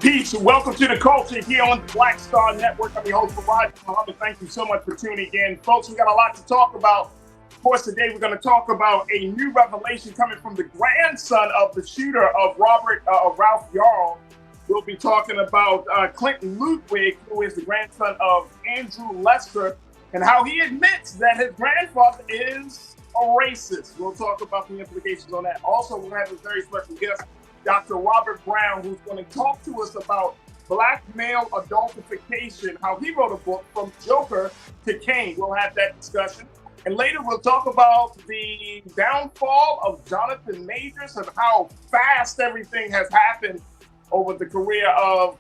Peace. Welcome to the culture here on the Black Star Network. I'm your host, Farajii. Thank you so much for tuning in. Folks, we got a lot to talk about. Of course, today we're going to talk about a new revelation coming from the grandson of the shooter of Ralph Yarl. We'll be talking about Clinton Ludwig, who is the grandson of Andrew Lester, and how he admits that his grandfather is a racist. We'll talk about the implications on that. Also, we're going to have a very special guest, Dr. Robert Brown, who's going to talk to us about Black male adultification, how he wrote a book from Joker to Kane. We'll have that discussion. And later we'll talk about the downfall of Jonathan Majors and how fast everything has happened over the career of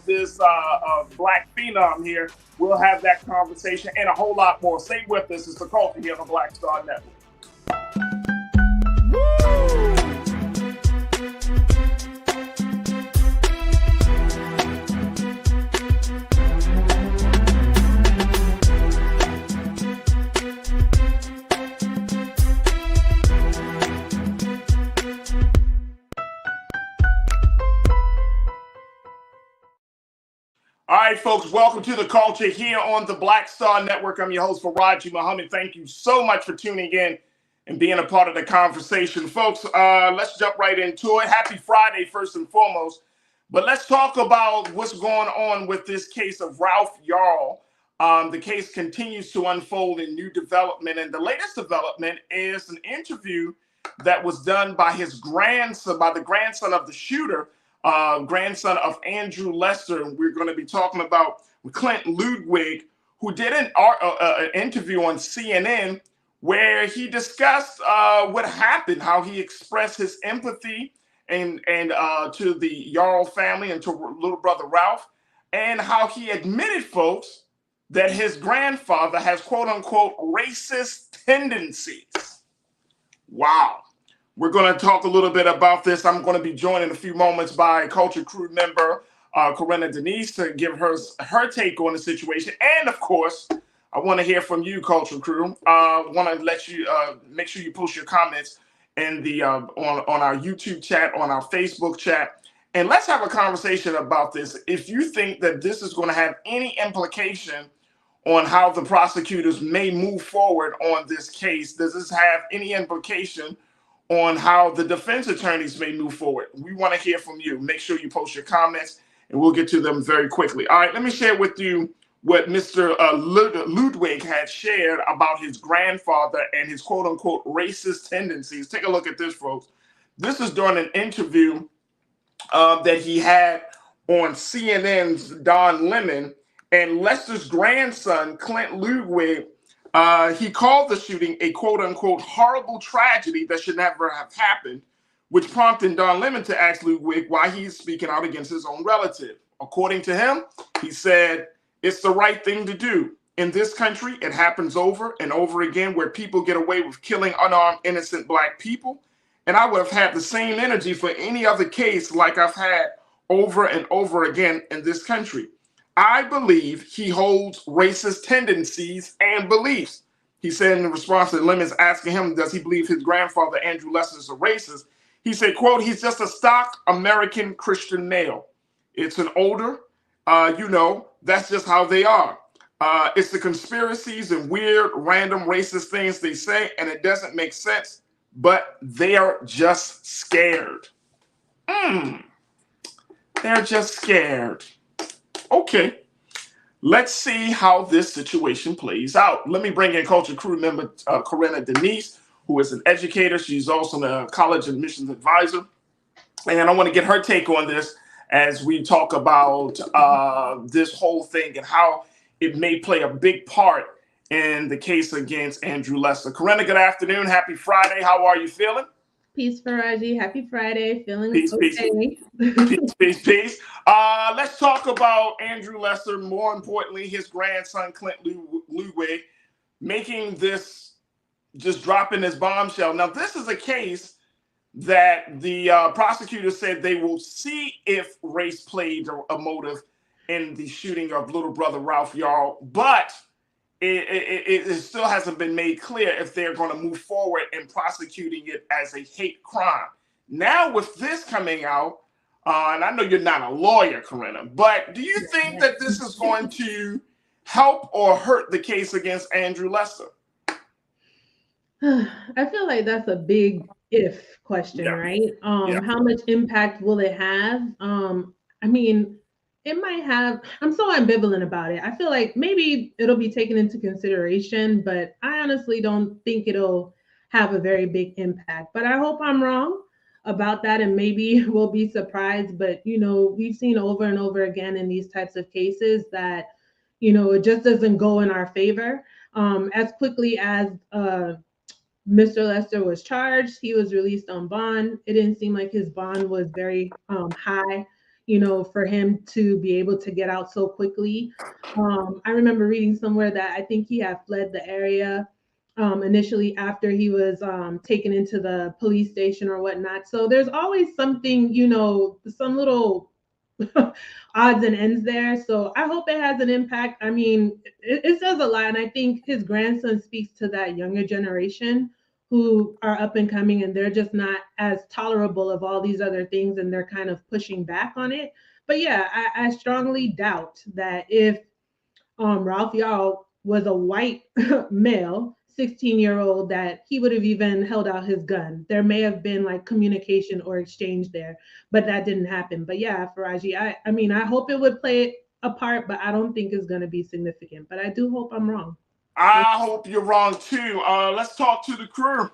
this Black phenom here. We'll have that conversation and a whole lot more. Stay with us. It's the culture here on the Black Star Network. Woo! All right, folks, welcome to the culture here on the Black Star Network. I'm your host, Farajii. Thank you so much for tuning in and being a part of the conversation. Folks, let's jump right into it. Happy Friday, first and foremost. But let's talk about what's going on with this case of Ralph Yarl. The case continues to unfold in new development. And the latest development is an interview that was done by his grandson, by the grandson of the shooter, grandson of Andrew Lester. And we're going to be talking about Clinton Ludwig, who did an interview on CNN where he discussed what happened, how he expressed his empathy and to the Yarl family and to little brother Ralph, and how he admitted, folks, that his grandfather has quote unquote racist tendencies. Wow. We're going to talk a little bit about this. I'm going to be joined in a few moments by Culture Crew member Corinna Denise to give her take on the situation. And of course, I want to hear from you, Culture Crew. I want to let you make sure you post your comments in the on our YouTube chat, on our Facebook chat, and let's have a conversation about this. If you think that this is going to have any implication on how the prosecutors may move forward on this case, does this have any implication on how the defense attorneys may move forward? We want to hear from you. Make sure you post your comments and we'll get to them very quickly. All right, let me share with you what Mr. Ludwig had shared about his grandfather and his quote unquote racist tendencies. Take a look at this, folks. This is during an interview that he had on CNN's Don Lemon, and Lester's grandson, Clint Ludwig, he called the shooting a quote unquote horrible tragedy that should never have happened, which prompted Don Lemon to ask Ludwig why he's speaking out against his own relative. According to him, he said, "It's the right thing to do. In this country, it happens over and over again where people get away with killing unarmed, innocent Black people. And I would have had the same energy for any other case like I've had over and over again in this country. I believe he holds racist tendencies and beliefs." He said in response to Lemon's asking him, does he believe his grandfather, Andrew Lester, is a racist? He said, quote, "He's just a stock American Christian male. It's an older, that's just how they are. It's the conspiracies and weird, random racist things they say, and it doesn't make sense, but they are just scared." They're just scared. Okay, let's see how this situation plays out. Let me bring in Culture Crew member Corinna Denise, who is an educator. She's also a college admissions advisor. And I want to get her take on this as we talk about this whole thing and how it may play a big part in the case against Andrew Lester. Corinna, good afternoon. Happy Friday. How are you feeling? Peace, Farajii. Happy Friday. Feeling peace, okay. Peace. Let's talk about Andrew Lester. More importantly, his grandson, Clint Ludwig, making this, just dropping this bombshell. Now, this is a case that the prosecutors said they will see if race played a motive in the shooting of little brother Ralph Yarl, but it still hasn't been made clear if they're going to move forward in prosecuting it as a hate crime. Now, with this coming out, And I know you're not a lawyer, Corinna, but do you think that this is going to help or hurt the case against Andrew Lester? I feel like that's a big if question, Yeah, right? yeah. How much impact will it have? I mean, it might have. I'm so ambivalent about it. I feel like maybe it'll be taken into consideration, but I honestly don't think it'll have a very big impact. But I hope I'm wrong about that, and maybe we'll be surprised. But we've seen over and over again in these types of cases that it just doesn't go in our favor as quickly as Mr. Lester was charged. He was released on bond. It didn't seem like his bond was very high, for him to be able to get out so quickly. I remember reading somewhere that I think he had fled the area initially after he was taken into the police station or whatnot. So there's always something, some little odds and ends there. So I hope it has an impact. I mean, it says a lot. And I think his grandson speaks to that younger generation who are up and coming, and they're just not as tolerable of all these other things, and they're kind of pushing back on it. But yeah, I strongly doubt that if Ralph Yarl was a white male, 16-year-old, that he would have even held out his gun. There may have been like communication or exchange there, but that didn't happen. But yeah, Farajii, I mean, I hope it would play a part, but I don't think it's going to be significant. But I do hope I'm wrong. I hope you're wrong too. Let's talk to the crew.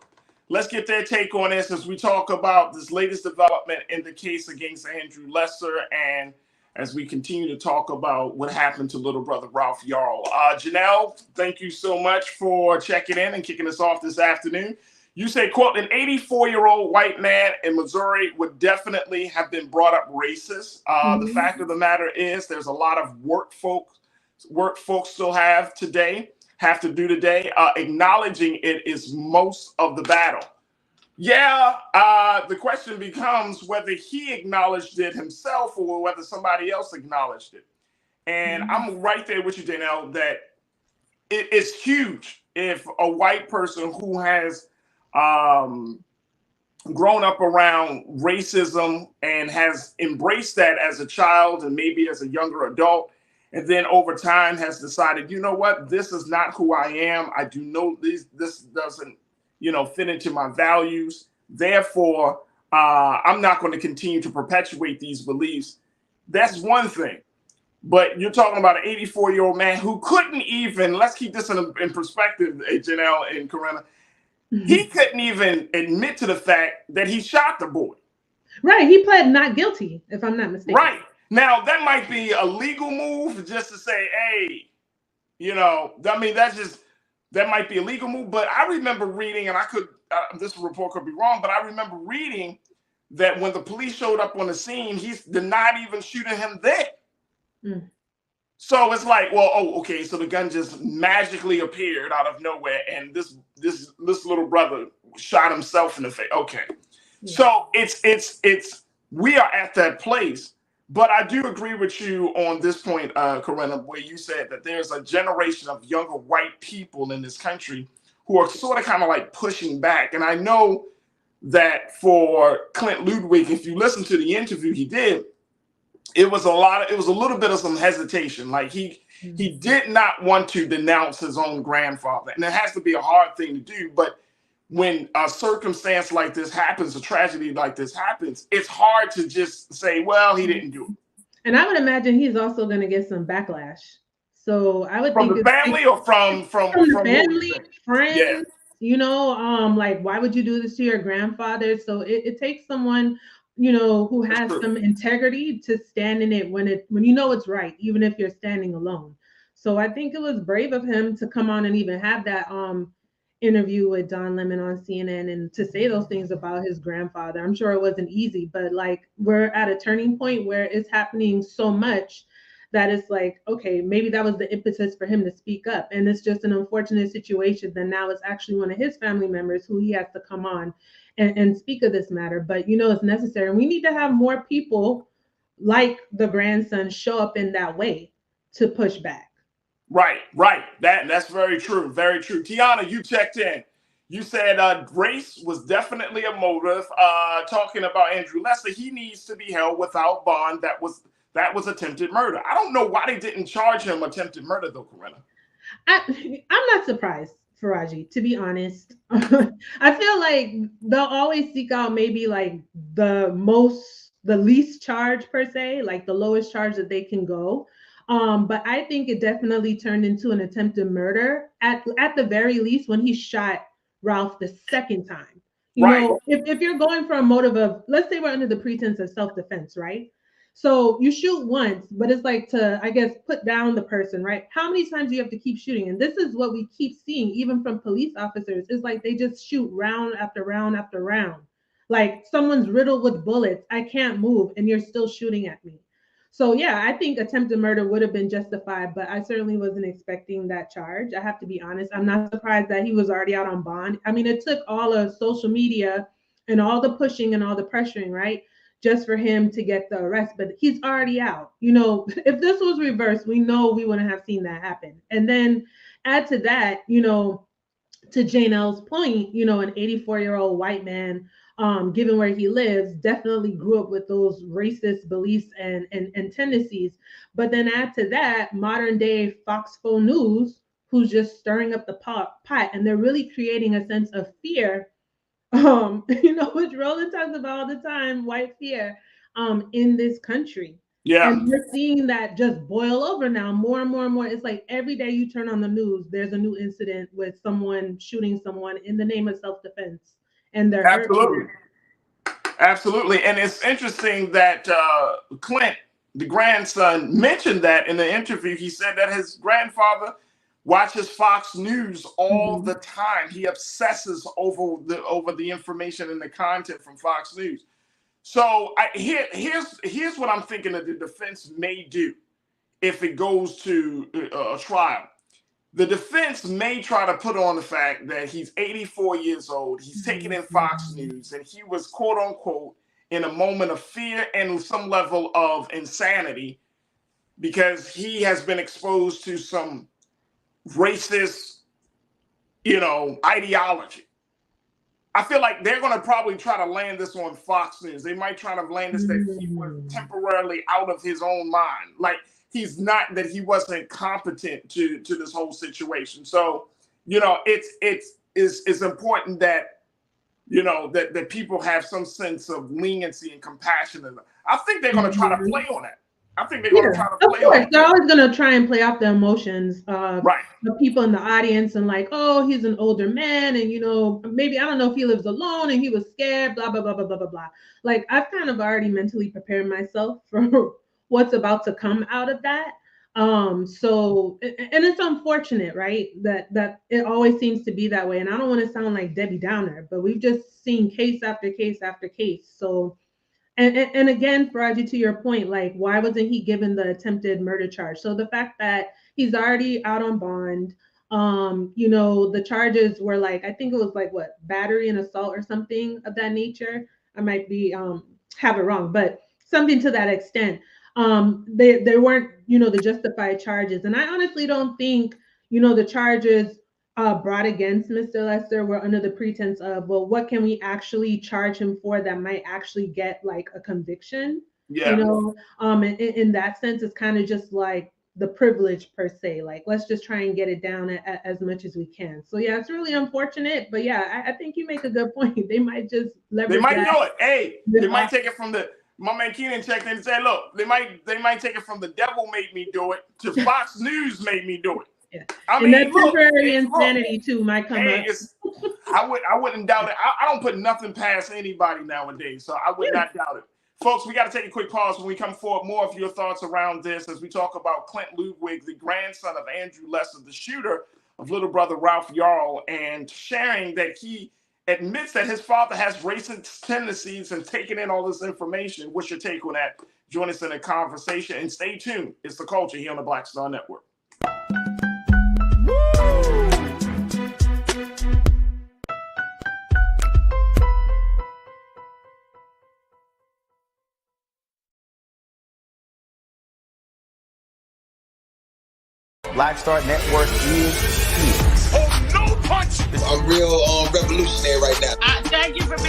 Let's get their take on this as we talk about this latest development in the case against Andrew Lester, and as we continue to talk about what happened to little brother Ralph Yarl. Janelle, thank you so much for checking in and kicking us off this afternoon. You say, quote, an 84-year-old white man in Missouri would definitely have been brought up racist. The fact of the matter is there's a lot of work folks still have to do today. Acknowledging it is most of the battle. Yeah, the question becomes whether he acknowledged it himself or whether somebody else acknowledged it. And I'm right there with you, Janelle, that it's huge if a white person who has grown up around racism and has embraced that as a child and maybe as a younger adult, and then over time has decided, you know what, this is not who I am. I do know this doesn't, fit into my values. Therefore, I'm not going to continue to perpetuate these beliefs. That's one thing. But you're talking about an 84-year-old man who couldn't even, let's keep this in perspective, Janelle and Corinna, he couldn't even admit to the fact that he shot the boy. Right. He pled not guilty, if I'm not mistaken. Right. Now, that might be a legal move just to say, hey, that might be a legal move. But I remember reading, and this report could be wrong, but I remember reading that when the police showed up on the scene, he's denied even shooting him there. So it's like, well, okay, so the gun just magically appeared out of nowhere, and this little brother shot himself in the face. Okay. Yeah. So it's we are at that place. But I do agree with you on this point, Corinna, where you said that there's a generation of younger white people in this country who are sort of kind of like pushing back. And I know that for Clint Ludwig, if you listen to the interview he did, it was a little bit of some hesitation. Like he did not want to denounce his own grandfather. And it has to be a hard thing to do. But when a circumstance like this happens, a tragedy like this happens, it's hard to just say, well, he didn't do it. And I would imagine he's also going to get some backlash. So I would think from the family or from the family, friends, like, why would you do this to your grandfather? So it takes someone, who has some integrity to stand in it when it's right, even if you're standing alone. So I think it was brave of him to come on and even have that interview with Don Lemon on CNN and to say those things about his grandfather. I'm sure it wasn't easy, but like we're at a turning point where it's happening so much that it's like, okay, maybe that was the impetus for him to speak up. And it's just an unfortunate situation that now it's actually one of his family members who he has to come on and speak of this matter. But it's necessary. And we need to have more people like the grandson show up in that way to push back. Right. That's very true. Very true. Tiana, you checked in. You said race was definitely a motive. Talking about Andrew Lester, he needs to be held without bond. That was attempted murder. I don't know why they didn't charge him attempted murder though, Corinna. I'm not surprised, Farajii, to be honest. I feel like they'll always seek out maybe like the least charge per se, like the lowest charge that they can go. But I think it definitely turned into an attempted murder at the very least when he shot Ralph the second time. You Right. know, if you're going for a motive of, let's say we're under the pretense of self-defense, right? So you shoot once, but it's like to, I guess, put down the person, right? How many times do you have to keep shooting? And this is what we keep seeing, even from police officers. It's like they just shoot round after round after round. Like someone's riddled with bullets. I can't move, and you're still shooting at me. So yeah, I think attempted murder would have been justified, but I certainly wasn't expecting that charge. I have to be honest. I'm not surprised that he was already out on bond. I mean, it took all of social media and all the pushing and all the pressuring, right? Just for him to get the arrest, but he's already out. You know, if this was reversed, we know we wouldn't have seen that happen. And then add to that, you know, to Jane L's point, you know, an 84-year-old white man, given where he lives, definitely grew up with those racist beliefs and tendencies. But then add to that, modern day Fox 4 News, who's just stirring up the pot, and they're really creating a sense of fear, you know, which Roland talks about all the time, white fear, in this country. Yeah. And we're seeing that just boil over now, more and more and more. It's like every day you turn on the news, there's a new incident with someone shooting someone in the name of self-defense, and they're absolutely, absolutely. And it's interesting that Clint, the grandson, mentioned that in the interview. He said that his grandfather watches Fox News all the time. He obsesses over the information and the content from Fox News. So here's what I'm thinking that the defense may do if it goes to a trial. The defense may try to put on the fact that he's 84 years old. He's taking in Fox News, and he was, quote unquote, in a moment of fear and some level of insanity because he has been exposed to some racist, you know, ideology. I feel like they're going to probably try to land this on Fox News. They might try to land this that he was temporarily out of his own mind. Like he's not, that he wasn't competent to this whole situation. So, you know, it's important that, you know, that people have some sense of leniency and compassion. And I think they're going to try to play on that. I think they're going to try to play on it. They're always going to try and play off the emotions of right. the people in the audience and like, oh, he's an older man. And, you know, maybe, I don't know if he lives alone and he was scared, blah, blah, blah, blah, blah, blah, blah. Like, I've kind of already mentally prepared myself for what's about to come out of that. So, and it's unfortunate, right? That it always seems to be that way. And I don't want to sound like Debbie Downer, but we've just seen case after case after case. So, and again, Farajii, to your point, like, why wasn't he given the attempted murder charge? So the fact that he's already out on bond, you know, the charges were like, I think it was like what, battery and assault or something of that nature. I might be have it wrong, but something to that extent. They weren't, you know, the justified charges. And I honestly don't think, you know, the charges brought against Mr. Lester were under the pretense of, well, what can we actually charge him for that might actually get like a conviction? Yeah. You know, in that sense, it's kind of just like the privilege per se. Like, let's just try and get it down as much as we can. So yeah, it's really unfortunate, but yeah, I think you make a good point. They might just leverage. They might know it. Hey, they might take it from the. My man Keenan checked in and said, "Look, they might take it from the devil made me do it to Fox News made me do it." Yeah. I mean, and that temporary insanity too might come up. I wouldn't doubt it. I don't put nothing past anybody nowadays, so I would not doubt it. Folks, we got to take a quick pause. When we come forward, more of your thoughts around this as we talk about Clint Ludwig, the grandson of Andrew Lester, the shooter of little brother Ralph Yarl, and sharing that he admits that his father has racist tendencies and taking in all this information. What's your take on that? Join us in a conversation and stay tuned. It's The Culture here on the Black Star Network. Black Star Network is here. Oh, no punch! I'm real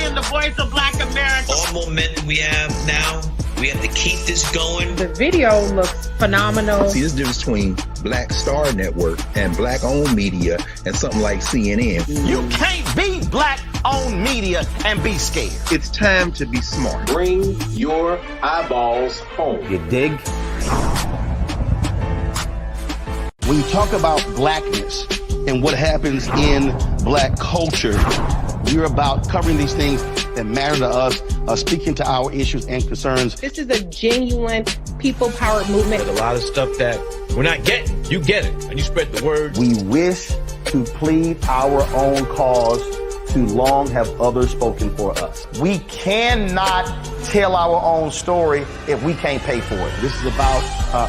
am the voice of Black America. All momentum we have now, we have to keep this going. The video looks phenomenal. See, there's a difference between Black Star Network and Black-owned media and something like CNN. You can't be Black-owned media and be scared. It's time to be smart. Bring your eyeballs home. You dig? When you talk about blackness and what happens in Black culture, we're about covering these things that matter to us, speaking to our issues and concerns. This is a genuine people-powered movement. There's a lot of stuff that we're not getting. You get it, and you spread the word. We wish to plead our own cause. Too long have others spoken for us. We cannot tell our own story if we can't pay for it. This is about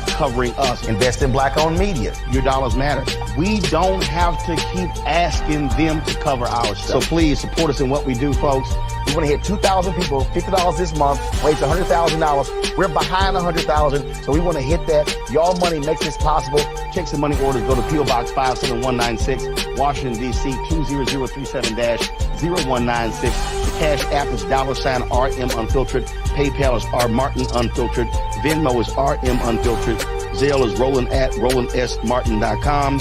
covering us. Invest in Black-owned media. Your dollars matter. We don't have to keep asking them to cover our stuff. So please support us in what we do, folks. We want to hit 2,000 people, $50 this month, raise $100,000. We're behind $100,000, so we want to hit that. Y'all money makes this possible. Checks and money orders go to P.O. Box 57196, Washington, D.C. 20037-0196. The Cash App is $RM Unfiltered. PayPal is R Martin Unfiltered. Venmo is RM Unfiltered. Zelle is Roland at RolandSMartin.com.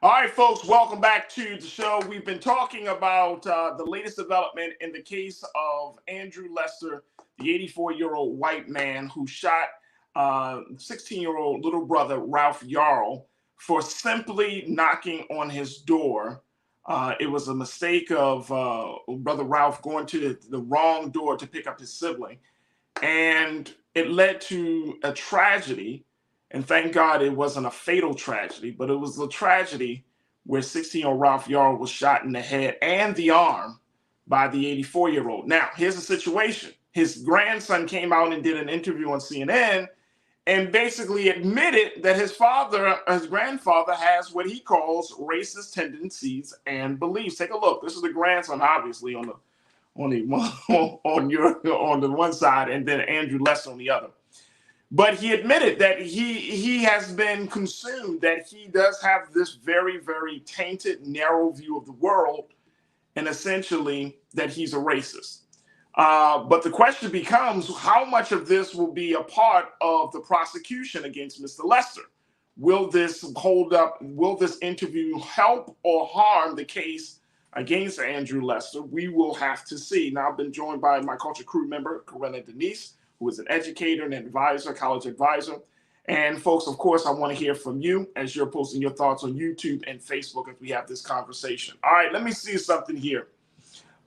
All right, folks, welcome back to the show. We've been talking about the latest development in the case of Andrew Lester, the 84-year-old white man who shot 16-year-old little brother Ralph Yarl for simply knocking on his door. It was a mistake of brother Ralph going to the wrong door to pick up his sibling, and it led to a tragedy. And thank God it wasn't a fatal tragedy, but it was a tragedy where 16-year-old Ralph Yarl was shot in the head and the arm by the 84-year-old. Now, here's the situation. His grandson came out and did an interview on CNN and basically admitted that his grandfather has what he calls racist tendencies and beliefs. Take a look. This is the grandson, obviously, on the one side, and then Andrew Lester on the other. But he admitted that he has been consumed, that he does have this very, very tainted, narrow view of the world, and essentially that he's a racist. But the question becomes, how much of this will be a part of the prosecution against Mr. Lester? Will this hold up? Will this interview help or harm the case against Andrew Lester? We will have to see. Now, I've been joined by my Culture Crew member, Corinna Denise, who is an educator and advisor, college advisor. And folks, of course, I want to hear from you as you're posting your thoughts on YouTube and Facebook as we have this conversation. All right, let me see something here.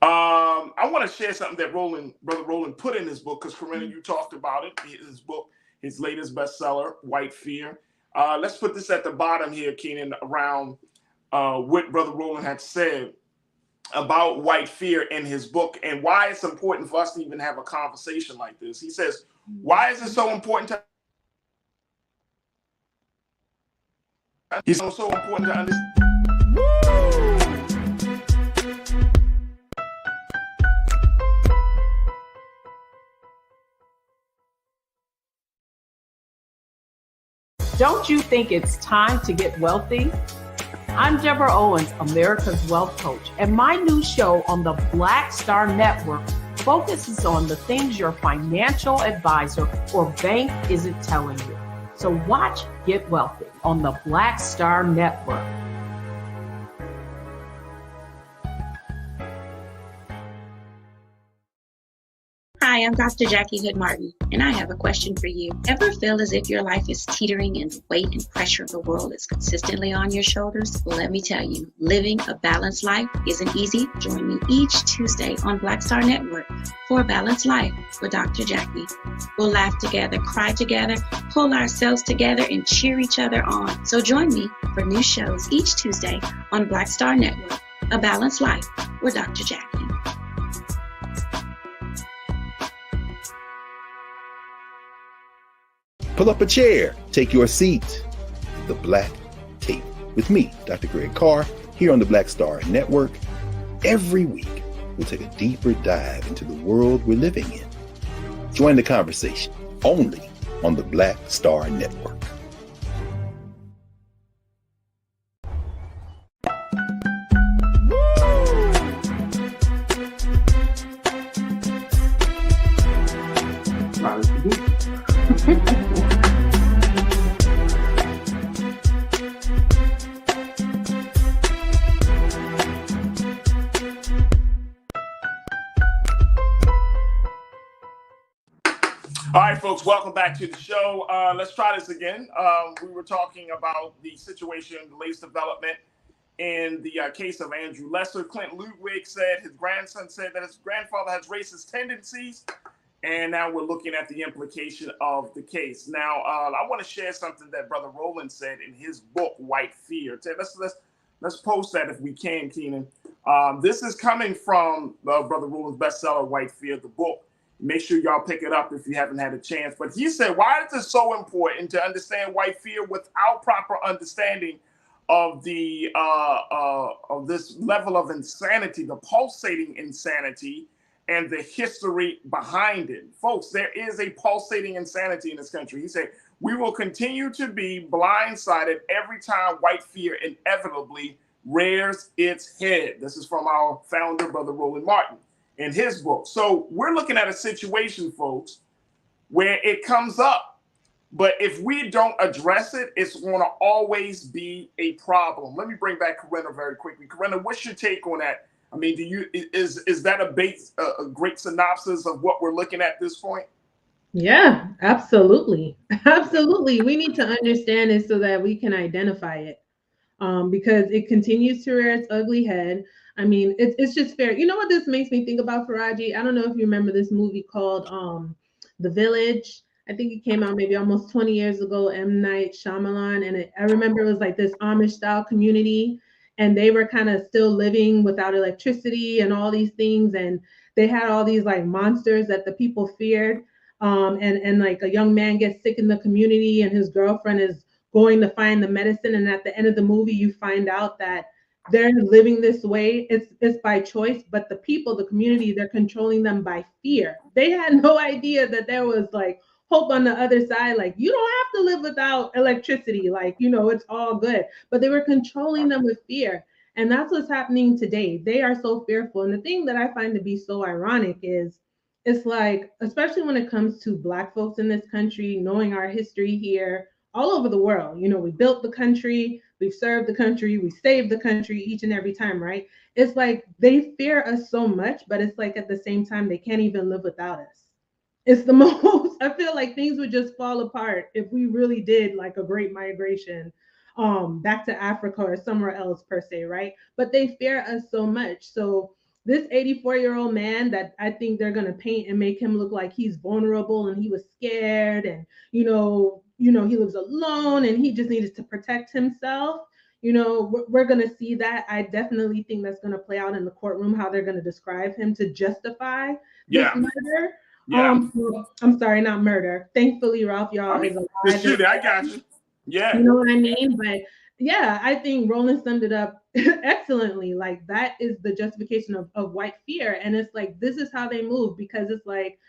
I want to share something that Brother Roland put in his book, because Corinna, you talked about it, his book, his latest bestseller, White Fear. Let's put this at the bottom here, Keenan, around what Brother Roland had said about white fear in his book and why it's important for us to even have a conversation like this. He says, why is it so important to understand? Don't you think it's time to get wealthy? I'm Deborah Owens, America's Wealth Coach, and my new show on the Black Star Network focuses on the things your financial advisor or bank isn't telling you. So watch Get Wealthy on the Black Star Network. Hi, I'm Dr. Jackie Hood Martin, and I have a question for you. Ever feel as if your life is teetering and the weight and pressure of the world is consistently on your shoulders? Well, let me tell you, living a balanced life isn't easy. Join me each Tuesday on Black Star Network for a Balanced Life with Dr. Jackie. We'll laugh together, cry together, pull ourselves together, and cheer each other on. So join me for new shows each Tuesday on Black Star Network, A Balanced Life with Dr. Jackie. Pull up a chair, take your seat. The Black Tape with me, Dr. Greg Carr, here on the Black Star Network. Every week, we'll take a deeper dive into the world we're living in. Join the conversation only on the Black Star Network. All right, folks, welcome back to the show. Let's try this again. We were talking about the situation, the latest development in the case of Andrew Lester. Clint Ludwig said his grandson said that his grandfather has racist tendencies, and now we're looking at the implication of the case. Now, I want to share something that Brother Roland said in his book, White Fear. Let's post that if we can, Keenan. This is coming from Brother Roland's bestseller, White Fear, the book. Make sure y'all pick it up if you haven't had a chance. But he said, why is it so important to understand white fear without proper understanding of the of this level of insanity, the pulsating insanity, and the history behind it? Folks, there is a pulsating insanity in this country. He said, we will continue to be blindsided every time white fear inevitably rears its head. This is from our founder, Brother Roland Martin, in his book. So we're looking at a situation, folks, where it comes up, but if we don't address it, it's going to always be a problem. Let me bring back Corinna very quickly. Corinna, what's your take on that? I mean, is that a great synopsis of what we're looking at this point? Yeah, absolutely. Absolutely. We need to understand it so that we can identify it, because it continues to rear its ugly head. I mean, it's just fair. You know what this makes me think about, Farajii? I don't know if you remember this movie called The Village. I think it came out maybe almost 20 years ago, M. Night Shyamalan. And I remember it was like this Amish style community, and they were kind of still living without electricity and all these things. And they had all these like monsters that the people feared. And like a young man gets sick in the community, and his girlfriend is going to find the medicine. And at the end of the movie, you find out that they're living this way. It's by choice, but the people, the community, they're controlling them by fear. They had no idea that there was like hope on the other side. Like, you don't have to live without electricity. Like, you know, it's all good. But they were controlling them with fear. And that's what's happening today. They are so fearful. And the thing that I find to be so ironic is, it's like, especially when it comes to Black folks in this country, knowing our history here, all over the world. You know, we built the country, we've served the country, we saved the country each and every time, right? It's like they fear us so much, but it's like at the same time, they can't even live without us. It's the most, I feel like things would just fall apart if we really did like a great migration back to Africa or somewhere else per se, right? But they fear us so much. So this 84-year-old man that I think they're going to paint and make him look like he's vulnerable and he was scared, and, you know, he lives alone and he just needed to protect himself. You know, we're going to see that. I definitely think that's going to play out in the courtroom, how they're going to describe him to justify this murder. Yeah. I'm sorry, not murder. Thankfully, Ralph Yarl is alive. Shoot, I got you. Yeah. You know what I mean? But yeah, I think Roland summed it up excellently. Like, that is the justification of white fear. And it's like, this is how they move, because it's like,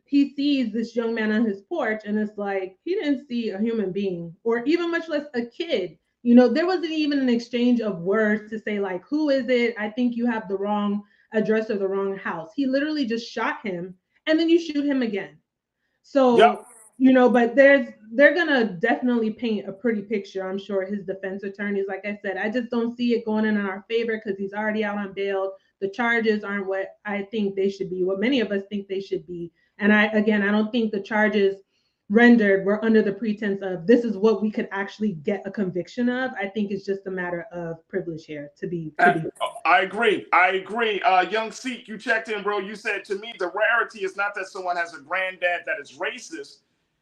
he sees this young man on his porch, and it's like, he didn't see a human being, or even much less a kid. You know, there wasn't even an exchange of words to say like, who is it? I think you have the wrong address or the wrong house. He literally just shot him, and then you shoot him again. So, you know, but they're gonna definitely paint a pretty picture. I'm sure his defense attorneys, like I said, I just don't see it going in our favor, because he's already out on bail. The charges aren't what I think they should be, what many of us think they should be. And I don't think the charges rendered were under the pretense of this is what we could actually get a conviction of. I think it's just a matter of privilege here to be. I agree. Young Sikh, you checked in, bro. You said, to me, the rarity is not that someone has a granddad that is racist.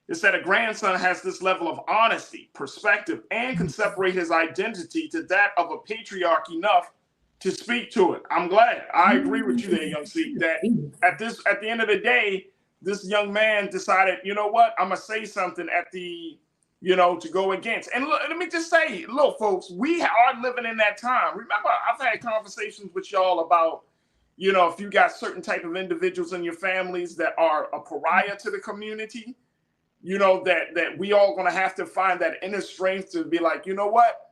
It's that a grandson has this level of honesty, perspective, and can separate his identity to that of a patriarch enough to speak to it. I'm glad. I agree with you there, Young Sikh, that at the end of the day, this young man decided, you know what, I'm going to say something to go against. And look, let me just say, look, folks, we are living in that time. Remember, I've had conversations with y'all about, You know, if you got certain type of individuals in your families that are a pariah to the community, you know, that we all going to have to find that inner strength to be like, you know what?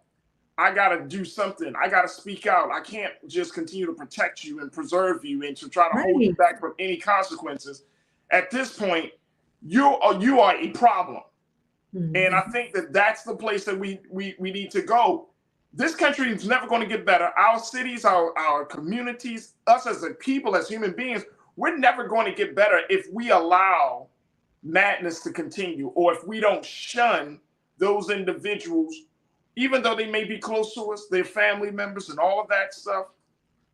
I got to do something. I got to speak out. I can't just continue to protect you and preserve you and to try to hold you back from any consequences. At this point, you are a problem. And I think that's the place that we need to go. This country is never going to get better. Our cities, our communities, us as a people, as human beings, we're never going to get better if we allow madness to continue, or if we don't shun those individuals, even though they may be close to us, their family members and all of that stuff.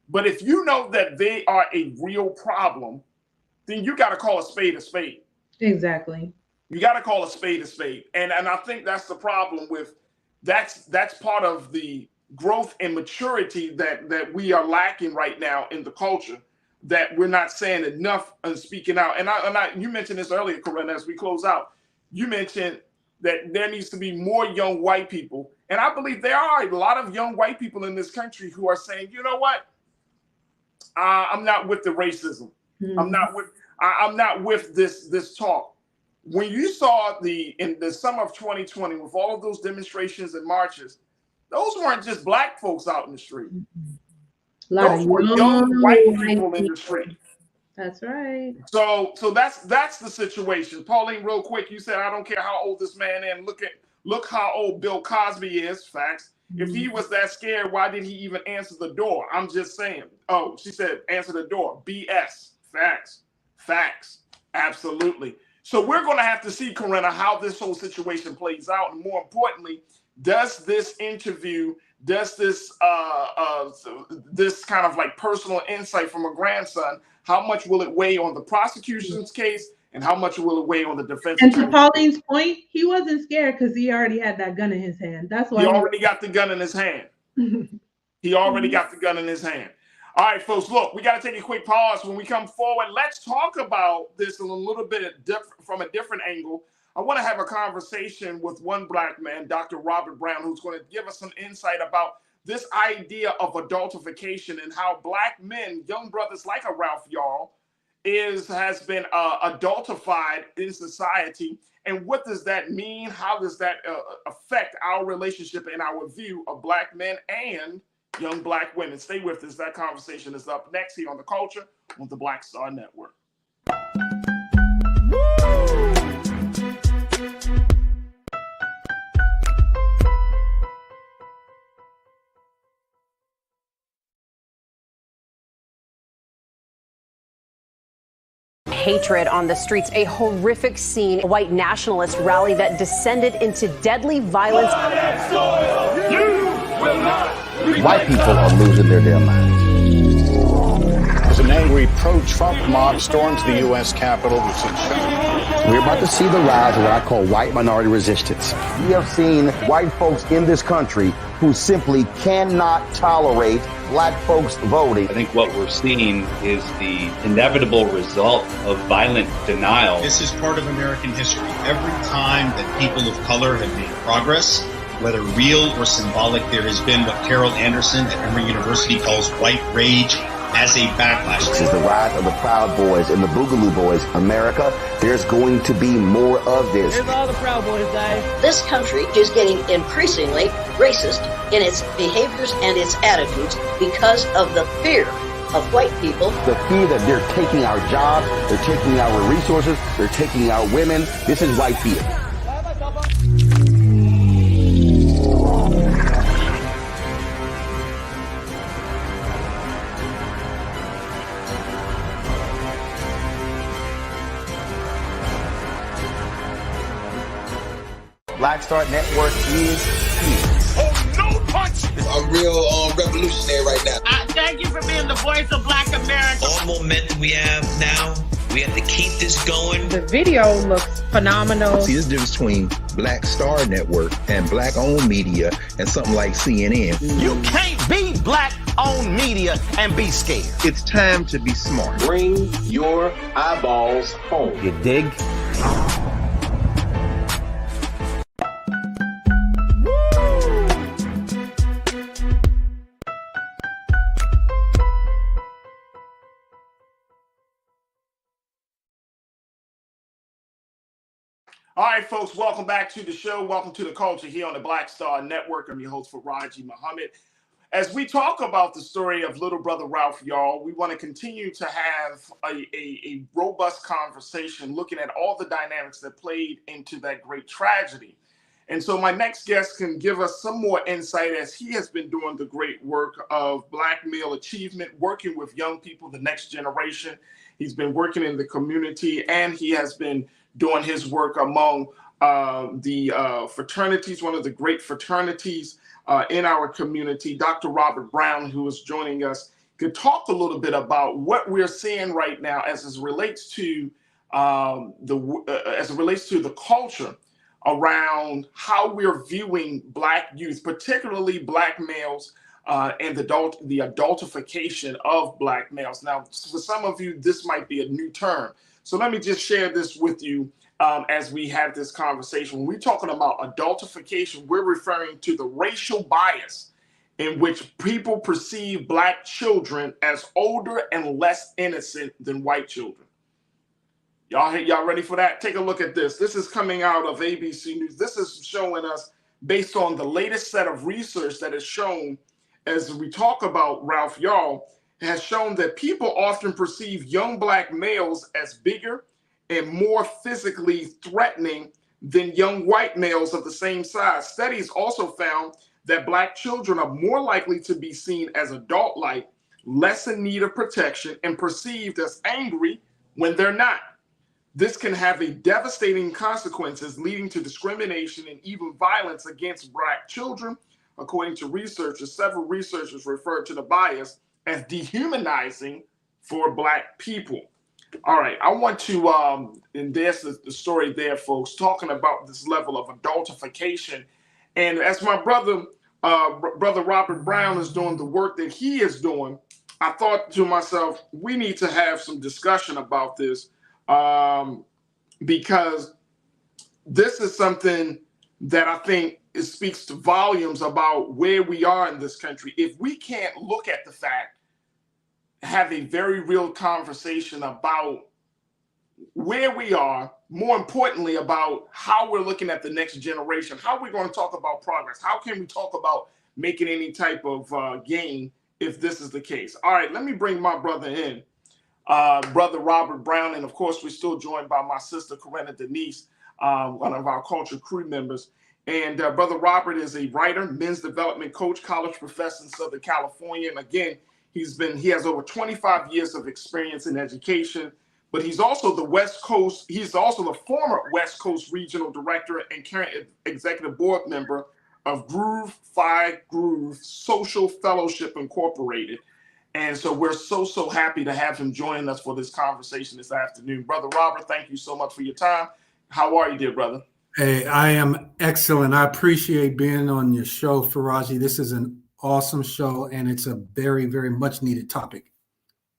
But if you know that they are a real problem, then you got to call a spade a spade. Exactly. You got to call a spade a spade. And I think that's the problem with that's part of the growth and maturity that we are lacking right now in the culture, that we're not saying enough and speaking out. And you mentioned this earlier, Corinne, as we close out. You mentioned that there needs to be more young white people. And I believe there are a lot of young white people in this country who are saying, you know what? I'm not with the racism. I'm not with this talk. When you saw in the summer of 2020, with all of those demonstrations and marches, those weren't just black folks out in the street. Those were young white people in the street. That's right. So that's the situation. Pauline, real quick, you said I don't care how old this man is. Look how old Bill Cosby is. Facts. If he was that scared, why did he even answer the door? I'm just saying. Oh, she said answer the door. BS. Facts. Absolutely. So we're going to have to see, Corinna, how this whole situation plays out. And more importantly, does this interview, this kind of like personal insight from a grandson, how much will it weigh on the prosecution's case, and how much will it weigh on the defense? And to Pauline's point, he wasn't scared because he already had that gun in his hand. That's why he already got the gun in his hand. He already got the gun in his hand. All right, folks, look, we got to take a quick pause. When we come forward, let's talk about this a little bit from a different angle. I want to have a conversation with one black man, Dr. Robert Brown, who's going to give us some insight about this idea of adultification and how black men, young brothers like a Ralph Yarl, has been adultified in society. And what does that mean? How does that affect our relationship and our view of black men and young black women? Stay with us. That conversation is up next here on The Culture on the Black Star Network. Hatred on the streets, a horrific scene, a white nationalist rally that descended into deadly violence. White people are losing their damn minds. As an angry pro-Trump mob storms the U.S. Capitol, we're about to see the rise of what I call white minority resistance. We have seen white folks in this country who simply cannot tolerate black folks voting. I think what we're seeing is the inevitable result of violent denial. This is part of American history. Every time that people of color have made progress, whether real or symbolic, there has been what Carol Anderson at Emory University calls white rage as a backlash. This is the rise of the Proud Boys and the Boogaloo Boys. America, there's going to be more of this. Here's all the Proud Boys, guys. This country is getting increasingly racist in its behaviors and its attitudes because of the fear of white people. The fear that they're taking our jobs, they're taking our resources, they're taking our women. This is white fear. Black Star Network is here. Oh, no punch! I'm real revolutionary right now. Thank you for being the voice of Black America. All momentum we have now, we have to keep this going. The video looks phenomenal. See, this difference between Black Star Network and black-owned media and something like CNN. You can't be black-owned media and be scared. It's time to be smart. Bring your eyeballs home. You dig? All right, folks, welcome back to the show. Welcome to the culture here on the Black Star Network. I'm your host, Farajii Muhammad. As we talk about the story of little brother Ralph Yarl, we want to continue to have a robust conversation looking at all the dynamics that played into that great tragedy. And so my next guest can give us some more insight, as he has been doing the great work of Black male achievement, working with young people, the next generation. He's been working in the community, and he has been doing his work among the fraternities, one of the great fraternities in our community. Dr. Robert Brown, who is joining us, could talk a little bit about what we're seeing right now as it relates to the culture around how we're viewing Black youth, particularly Black males, and the adultification of Black males. Now, for some of you, this might be a new term. So let me just share this with you as we have this conversation. When we're talking about adultification, we're referring to the racial bias in which people perceive Black children as older and less innocent than white children. Y'all ready for that? Take a look at this. This is coming out of ABC News. This is showing us, based on the latest set of research that is shown as we talk about Ralph Yarl, has shown that people often perceive young Black males as bigger and more physically threatening than young white males of the same size. Studies also found that Black children are more likely to be seen as adult-like, less in need of protection, and perceived as angry when they're not. This can have devastating consequences, leading to discrimination and even violence against Black children. According to researchers, several researchers referred to the bias as dehumanizing for Black people. All right, I want to, and there's the story there, folks, talking about this level of adultification. And as my brother Robert Brown is doing the work that he is doing, I thought to myself, we need to have some discussion about this, because this is something that I think it speaks to volumes about where we are in this country. If we can't look at the fact, have a very real conversation about where we are, more importantly about how we're looking at the next generation, how we're going to talk about progress, how can we talk about making any type of gain if this is the case. All right, let me bring my brother in, Brother Robert Brown, and of course we're still joined by my sister Corinna Denise, one of our culture crew members. And Brother Robert is a writer, men's development coach, college professor in Southern California. And again, he has over 25 years of experience in education, but he's also he's also the former West Coast Regional Director and current Executive Board Member of Groove Phi Groove Social Fellowship Incorporated. And so we're so happy to have him joining us for this conversation this afternoon. Brother Robert, thank you so much for your time. How are you, dear brother? Hey, I am excellent. I appreciate being on your show, Farajii. This is an awesome show, and it's a very, very much needed topic.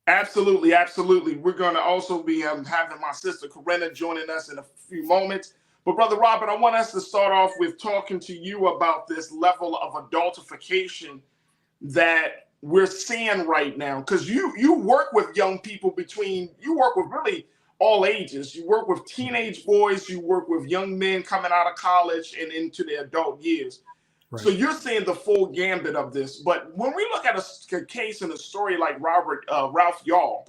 Absolutely, absolutely. We're going to also be having my sister Corinna joining us in a few moments. But Brother Robert, I want us to start off with talking to you about this level of adultification that we're seeing right now. Because you work with young people you work with really all ages. You work with teenage boys, you work with young men coming out of college and into their adult years. Right. So you're seeing the full gambit of this. But when we look at a case in a story like Ralph Yarl,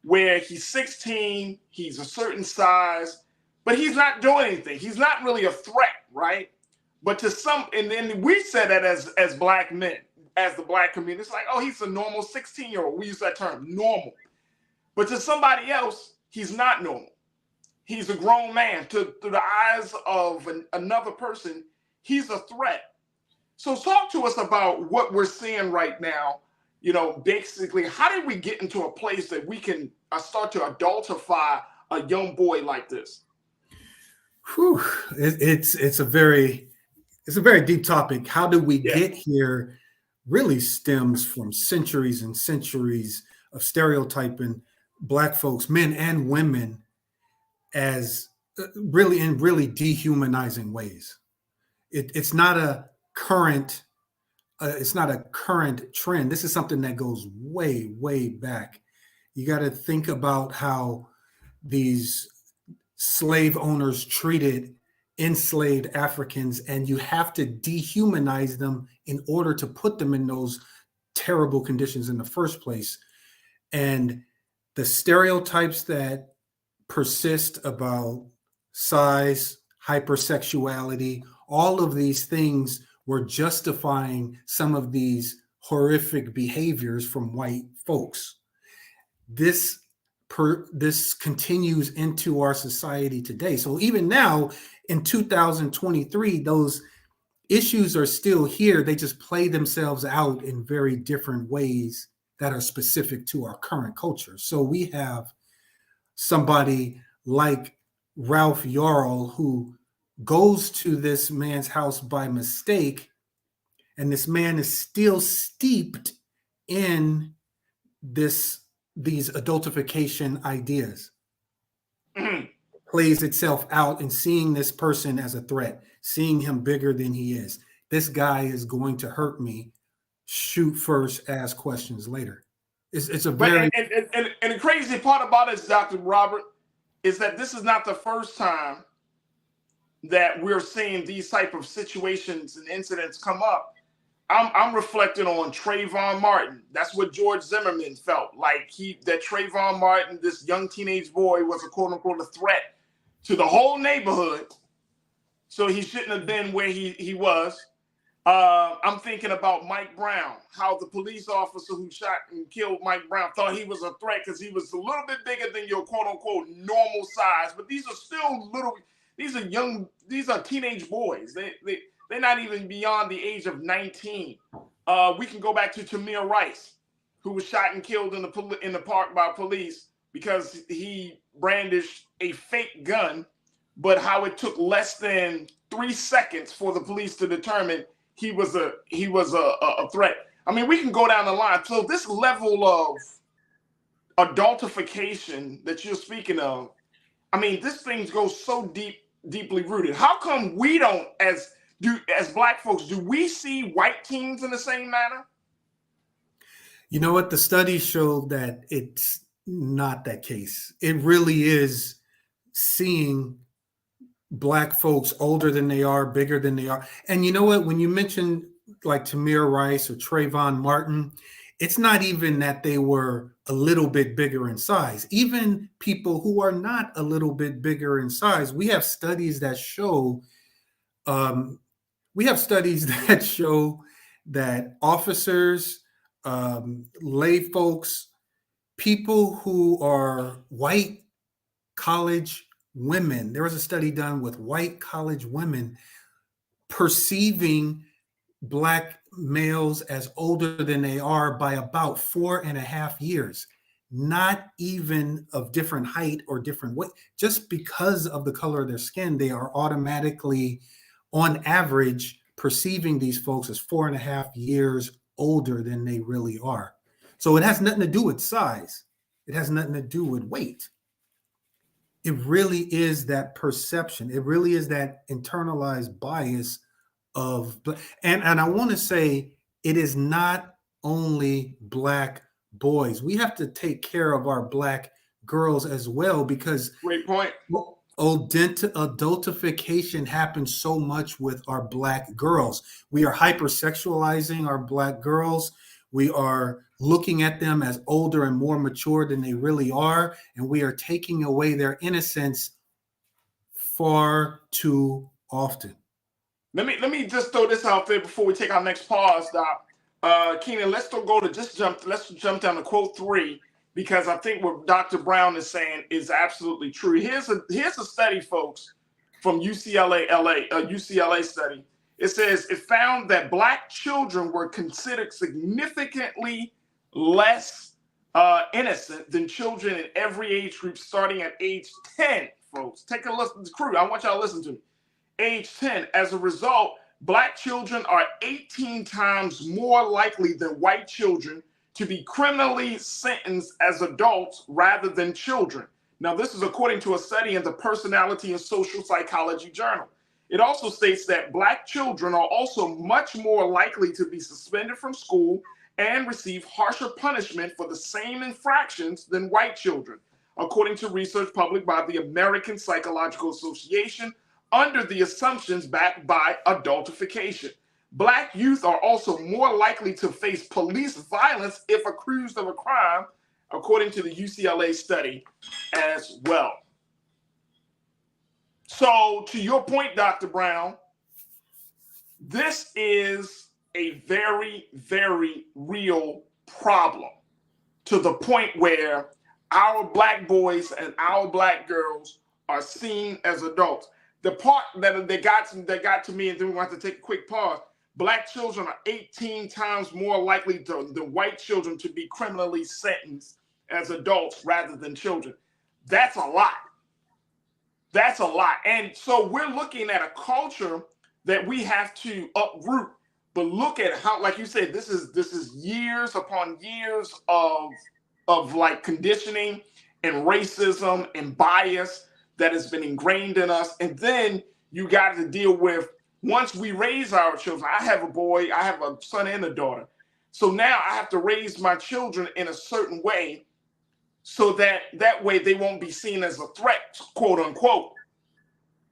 where he's 16, he's a certain size, but he's not doing anything. He's not really a threat, right? But to some, and then we said that as Black men, as the Black community, it's like, oh, he's a normal 16-year-old. We use that term, normal. But to somebody else, he's not normal. He's a grown man. Through the eyes of another person, he's a threat. So talk to us about what we're seeing right now. You know, basically, how did we get into a place that we can start to adultify a young boy like this? Whew. It's a very deep topic. How did we get here really stems from centuries and centuries of stereotyping Black folks, men and women, as really dehumanizing ways. It's not a current trend. This is something that goes way back. You got to think about how these slave owners treated enslaved Africans, and you have to dehumanize them in order to put them in those terrible conditions in the first place. And the stereotypes that persist about size, hypersexuality, all of these things were justifying some of these horrific behaviors from white folks. This continues into our society today. So even now in 2023, those issues are still here. They just play themselves out in very different ways that are specific to our current culture. So we have somebody like Ralph Yarl who goes to this man's house by mistake, and this man is still steeped in these adultification ideas. Plays itself out in seeing this person as a threat, seeing him bigger than he is. This guy is going to hurt me. Shoot first, ask questions later. It's a very and the crazy part about it, Dr. Robert, is that this is not the first time that we're seeing these type of situations and incidents come up. I'm reflecting on Trayvon Martin. That's what George Zimmerman felt like. That Trayvon Martin, this young teenage boy, was a quote unquote a threat to the whole neighborhood. So he shouldn't have been where he was. I'm thinking about Mike Brown, how the police officer who shot and killed Mike Brown thought he was a threat because he was a little bit bigger than your quote unquote normal size. But these are still these are teenage boys. They're not even beyond the age of 19. We can go back to Tamir Rice, who was shot and killed in the park by police because he brandished a fake gun, but how it took less than 3 seconds for the police to determine he was a threat. I mean, we can go down the line. So this level of adultification that you're speaking of, I mean, this thing goes so deeply rooted. How come we don't, as Black folks, do we see white teens in the same manner? You know what? The studies show that it's not that case. It really is seeing Black folks older than they are, bigger than they are. And you know what? When you mentioned like Tamir Rice or Trayvon Martin, it's not even that they were a little bit bigger in size. Even people who are not a little bit bigger in size, we have studies that show that officers, lay folks, people who are white college women, there was a study done with white college women perceiving Black males as older than they are by about 4.5 years, not even of different height or different weight. Just because of the color of their skin, they are automatically, on average, perceiving these folks as 4.5 years older than they really are. So it has nothing to do with size. It has nothing to do with weight. It really is that perception. It really is that internalized bias of, and I want to say it is not only Black boys. We have to take care of our Black girls as well, because great point. Adultification happens so much with our Black girls. We are hypersexualizing our Black girls. We are looking at them as older and more mature than they really are, and we are taking away their innocence far too often. Let me just throw this out there before we take our next pause, Doc. Keenan, let's jump down to quote 3, because I think what Dr. Brown is saying is absolutely true. Here's a study, folks, from UCLA study. It says it found that Black children were considered significantly less innocent than children in every age group starting at age 10, folks. Take a listen, crew. I want y'all to listen to me. Age 10. As a result, Black children are 18 times more likely than white children to be criminally sentenced as adults rather than children. Now, this is according to a study in the Personality and Social Psychology Journal. It also states that Black children are also much more likely to be suspended from school and receive harsher punishment for the same infractions than white children, according to research published by the American Psychological Association, under the assumptions backed by adultification. Black youth are also more likely to face police violence if accused of a crime, according to the UCLA study as well. So, to your point, Dr. Brown, this is a very, very real problem, to the point where our Black boys and our Black girls are seen as adults. The part that got to me, and then we want to take a quick pause. Black children are 18 times more likely than white children to be criminally sentenced as adults rather than children. That's a lot. That's a lot. And so we're looking at a culture that we have to uproot. But look at how, like you said, this is years upon years of like conditioning and racism and bias that has been ingrained in us. And then you got to deal with, once we raise our children, I have a boy, I have a son and a daughter. So now I have to raise my children in a certain way so that way they won't be seen as a threat, quote unquote.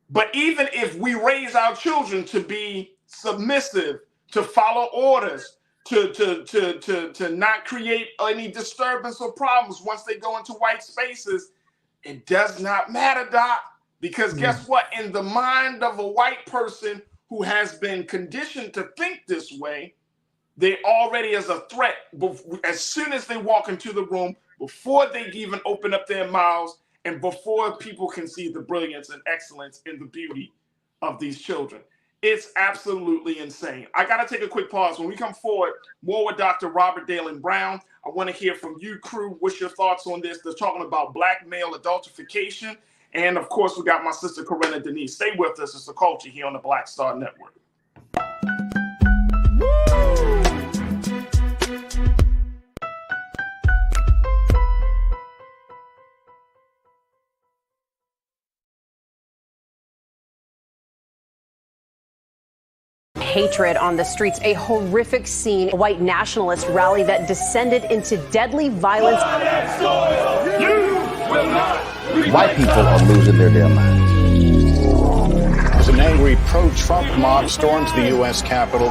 But even if we raise our children to be submissive, to follow orders, to not create any disturbance or problems once they go into white spaces, it does not matter, Doc. Because guess what? In the mind of a white person who has been conditioned to think this way, they already as a threat as soon as they walk into the room, before they even open up their mouths, and before people can see the brilliance and excellence and the beauty of these children. It's absolutely insane. I got to take a quick pause. When we come forward, more with Dr. Robert Dalen Brown. I want to hear from you, crew. What's your thoughts on this? They're talking about Black male adultification. And, of course, we got my sister, Corinna Denise. Stay with us. It's The Culture here on the Black Star Network. Hatred on the streets, a horrific scene, a white nationalist rally that descended into deadly violence. White people are losing their damn minds. As an angry pro-Trump mob storms the U.S. Capitol,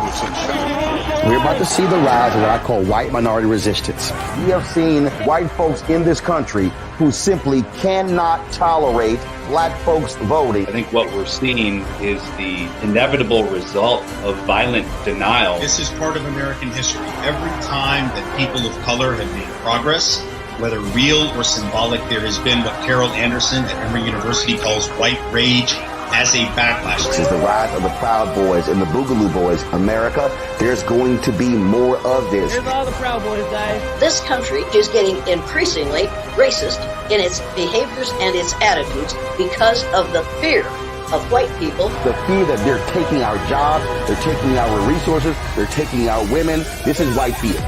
We're about to see the rise of what I call white minority resistance. We have seen white folks in this country who simply cannot tolerate Black folks voting. I think what we're seeing is the inevitable result of violent denial. This is part of American history. Every time that people of color have made progress, whether real or symbolic, there has been what Carol Anderson at Emory University calls white rage as a backlash. This is the rise of the Proud Boys and the Boogaloo Boys. America, there's going to be more of this. Here's all the Proud Boys, guys. This country is getting increasingly racist in its behaviors and its attitudes because of the fear of white people. The fear that they're taking our jobs, they're taking our resources, they're taking our women. This is white fear.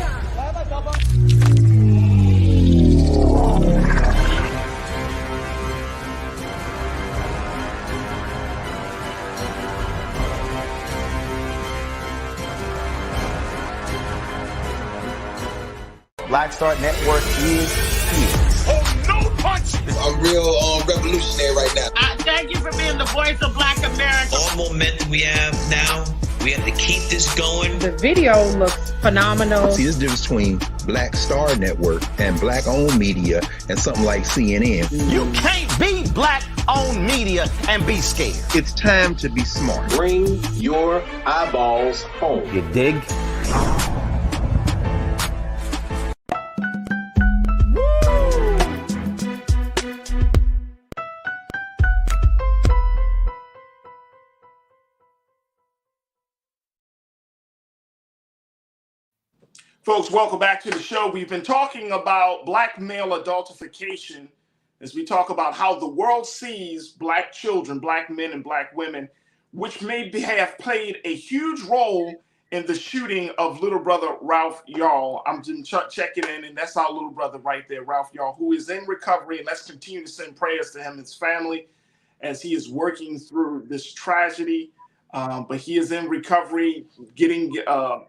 Black Star Network is here. Oh, no punch! I'm real revolutionary right now. Thank you for being the voice of Black America. All momentum we have now, we have to keep this going. The video looks phenomenal. See, there's a difference between Black Star Network and Black-owned media and something like CNN. You can't be Black-owned media and be scared. It's time to be smart. Bring your eyeballs home. You dig? Folks, welcome back to the show. We've been talking about Black male adultification as we talk about how the world sees Black children, Black men and Black women, which may have played a huge role in the shooting of little brother Ralph Yarl. I'm just checking in, and that's our little brother right there, Ralph Yarl, who is in recovery. And let's continue to send prayers to him and his family as he is working through this tragedy. But he is in recovery, getting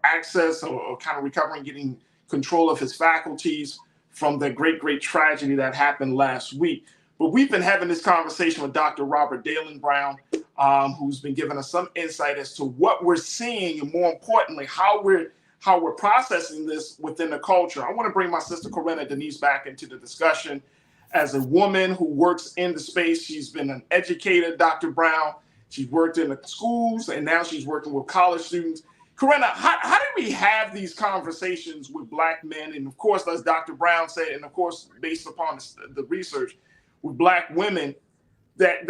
access or kind of recovering, getting control of his faculties from the great tragedy that happened last week. But we've been having this conversation with Dr. Robert Dalen Brown, who's been giving us some insight as to what we're seeing, and more importantly, how we're processing this within the culture. I want to bring my sister Corinna Denise back into the discussion. As a woman who works in the space, she's been an educator, Dr. Brown. She's worked in the schools, and now she's working with college students. Corinna, how do we have these conversations with Black men? And of course, as Dr. Brown said, and of course, based upon the research, with Black women, that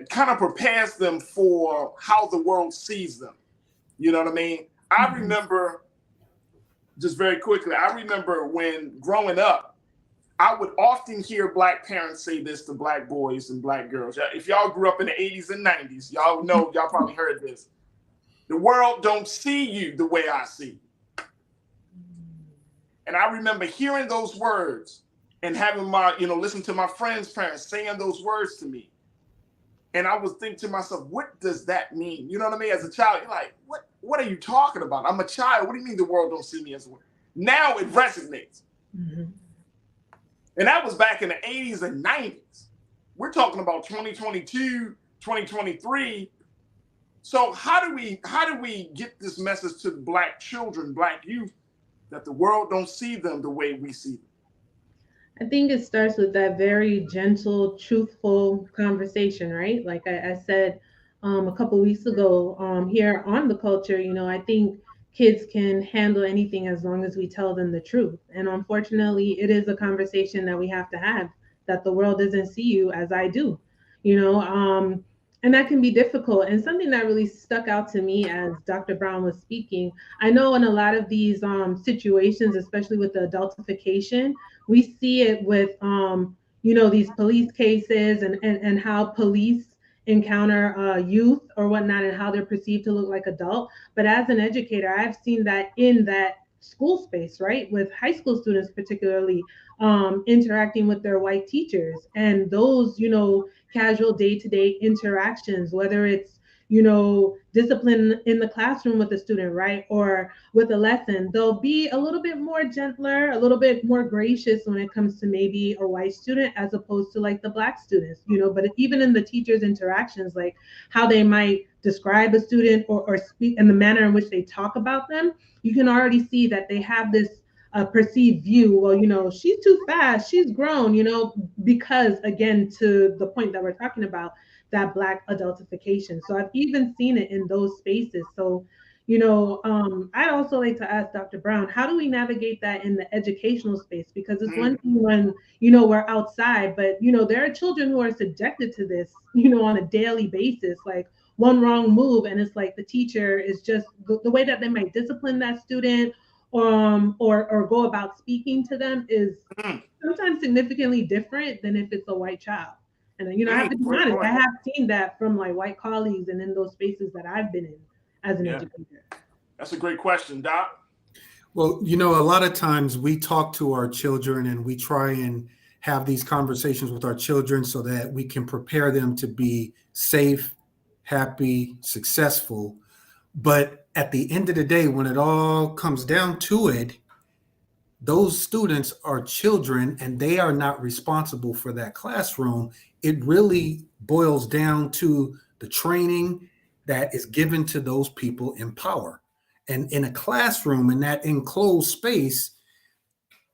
kind of prepares them for how the world sees them. You know what I mean? I remember, just very quickly, I remember when growing up, I would often hear Black parents say this to Black boys and Black girls. If y'all grew up in the 80s and 90s, y'all know, y'all probably heard this. The world don't see you the way I see you. And I remember hearing those words and having my, listen to my friends' parents saying those words to me. And I was thinking to myself, what does that mean? You know what I mean? As a child, you're like, what are you talking about? I'm a child. What do you mean the world don't see me as a woman? Now it resonates. Mm-hmm. And that was back in the 80s and 90s. We're talking about 2022, 2023. So how do we get this message to Black children, Black youth, that the world don't see them the way we see them? I think it starts with that very gentle, truthful conversation, right? Like I said a couple weeks ago here on The Culture, I think kids can handle anything as long as we tell them the truth. And unfortunately, it is a conversation that we have to have, that the world doesn't see you as I do, and that can be difficult. And something that really stuck out to me as Dr. Brown was speaking, I know in a lot of these situations, especially with the adultification, we see it with, these police cases and how police encounter youth or whatnot and how they're perceived to look like adult. But as an educator, I've seen that in that school space, right? With high school students, particularly interacting with their white teachers, and those, casual day-to-day interactions, whether it's, discipline in the classroom with the student, right? Or with a lesson, they'll be a little bit more gentler, a little bit more gracious when it comes to maybe a white student as opposed to like the Black students, but even in the teachers' interactions, like how they might describe a student or speak and the manner in which they talk about them, you can already see that they have this perceived view. Well, she's too fast, she's grown, because again, to the point that we're talking about, that Black adultification. So I've even seen it in those spaces. So, I'd also like to ask Dr. Brown, how do we navigate that in the educational space? Because it's one thing when, we're outside, but, there are children who are subjected to this, on a daily basis, like one wrong move. And it's like the teacher is just the way that they might discipline that student or go about speaking to them is sometimes significantly different than if it's a white child. And I have to be honest, I have seen that from like white colleagues and in those spaces that I've been in as an educator. That's a great question, Doc. Well, a lot of times we talk to our children and we try and have these conversations with our children so that we can prepare them to be safe, happy, successful. But at the end of the day, when it all comes down to it, those students are children and they are not responsible for that classroom. It really boils down to the training that is given to those people in power. And in a classroom, in that enclosed space,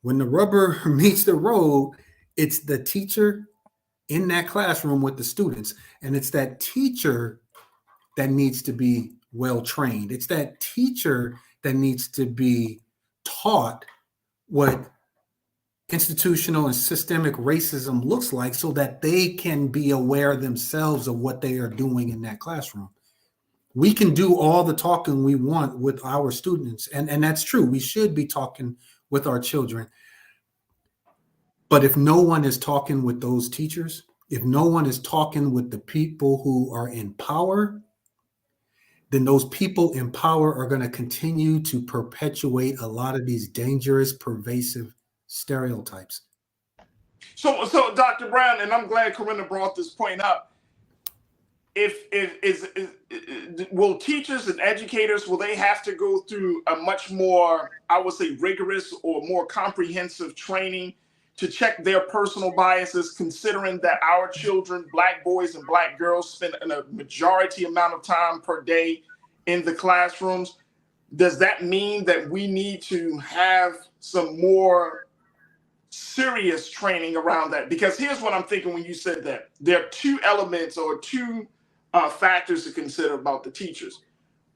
when the rubber meets the road, it's the teacher in that classroom with the students. And it's that teacher that needs to be well trained. It's that teacher that needs to be taught what institutional and systemic racism looks like so that they can be aware themselves of what they are doing in that classroom. We can do all the talking we want with our students, and that's true. We should be talking with our children. But if no one is talking with those teachers, if no one is talking with the people who are in power, then those people in power are going to continue to perpetuate a lot of these dangerous, pervasive stereotypes. So Dr. Brown, and I'm glad Corinna brought this point up. Will teachers and educators, will they have to go through a much more, I would say, rigorous or more comprehensive training to check their personal biases, considering that our children, Black boys and Black girls, spend a majority amount of time per day in the classrooms? Does that mean that we need to have some more serious training around that? Because here's what I'm thinking when you said that. There are two elements or two factors to consider about the teachers.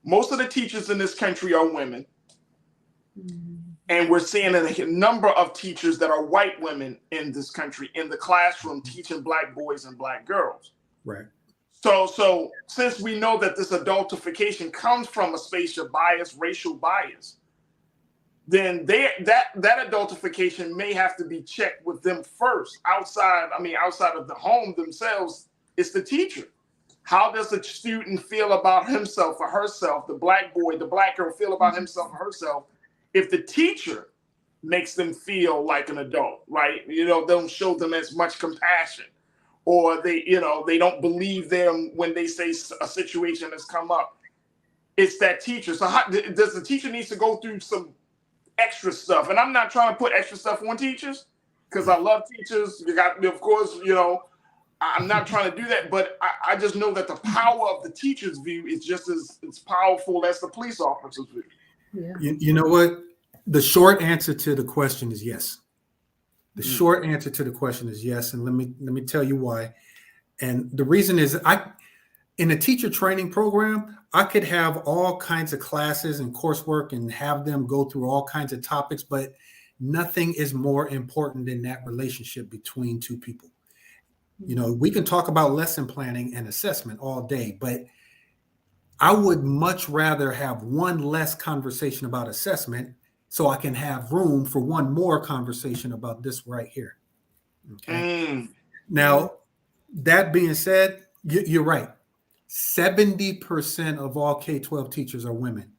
Most of the teachers in this country are women. And we're seeing a number of teachers that are white women in this country in the classroom teaching Black boys and Black girls. Right. So since we know that this adultification comes from a spatial bias, racial bias, then that adultification may have to be checked with them first. Outside of the home themselves, it's the teacher. How does the student feel about himself or herself, the Black boy, the Black girl feel about himself or herself, if the teacher makes them feel like an adult, right? Don't show them as much compassion, or they don't believe them when they say a situation has come up. It's that teacher. So does the teacher needs to go through some extra stuff? And I'm not trying to put extra stuff on teachers because I love teachers. Of course, I'm not trying to do that, but I just know that the power of the teacher's view is just as powerful as the police officer's view. Yeah. You know what? The short answer to the question is yes. The short answer to the question is yes, and let me tell you why. And the reason is, in a teacher training program, I could have all kinds of classes and coursework and have them go through all kinds of topics, but nothing is more important than that relationship between two people. We can talk about lesson planning and assessment all day, but I would much rather have one less conversation about assessment so I can have room for one more conversation about this right here. Okay. Now, that being said, you're right. 70% of all K-12 teachers are women.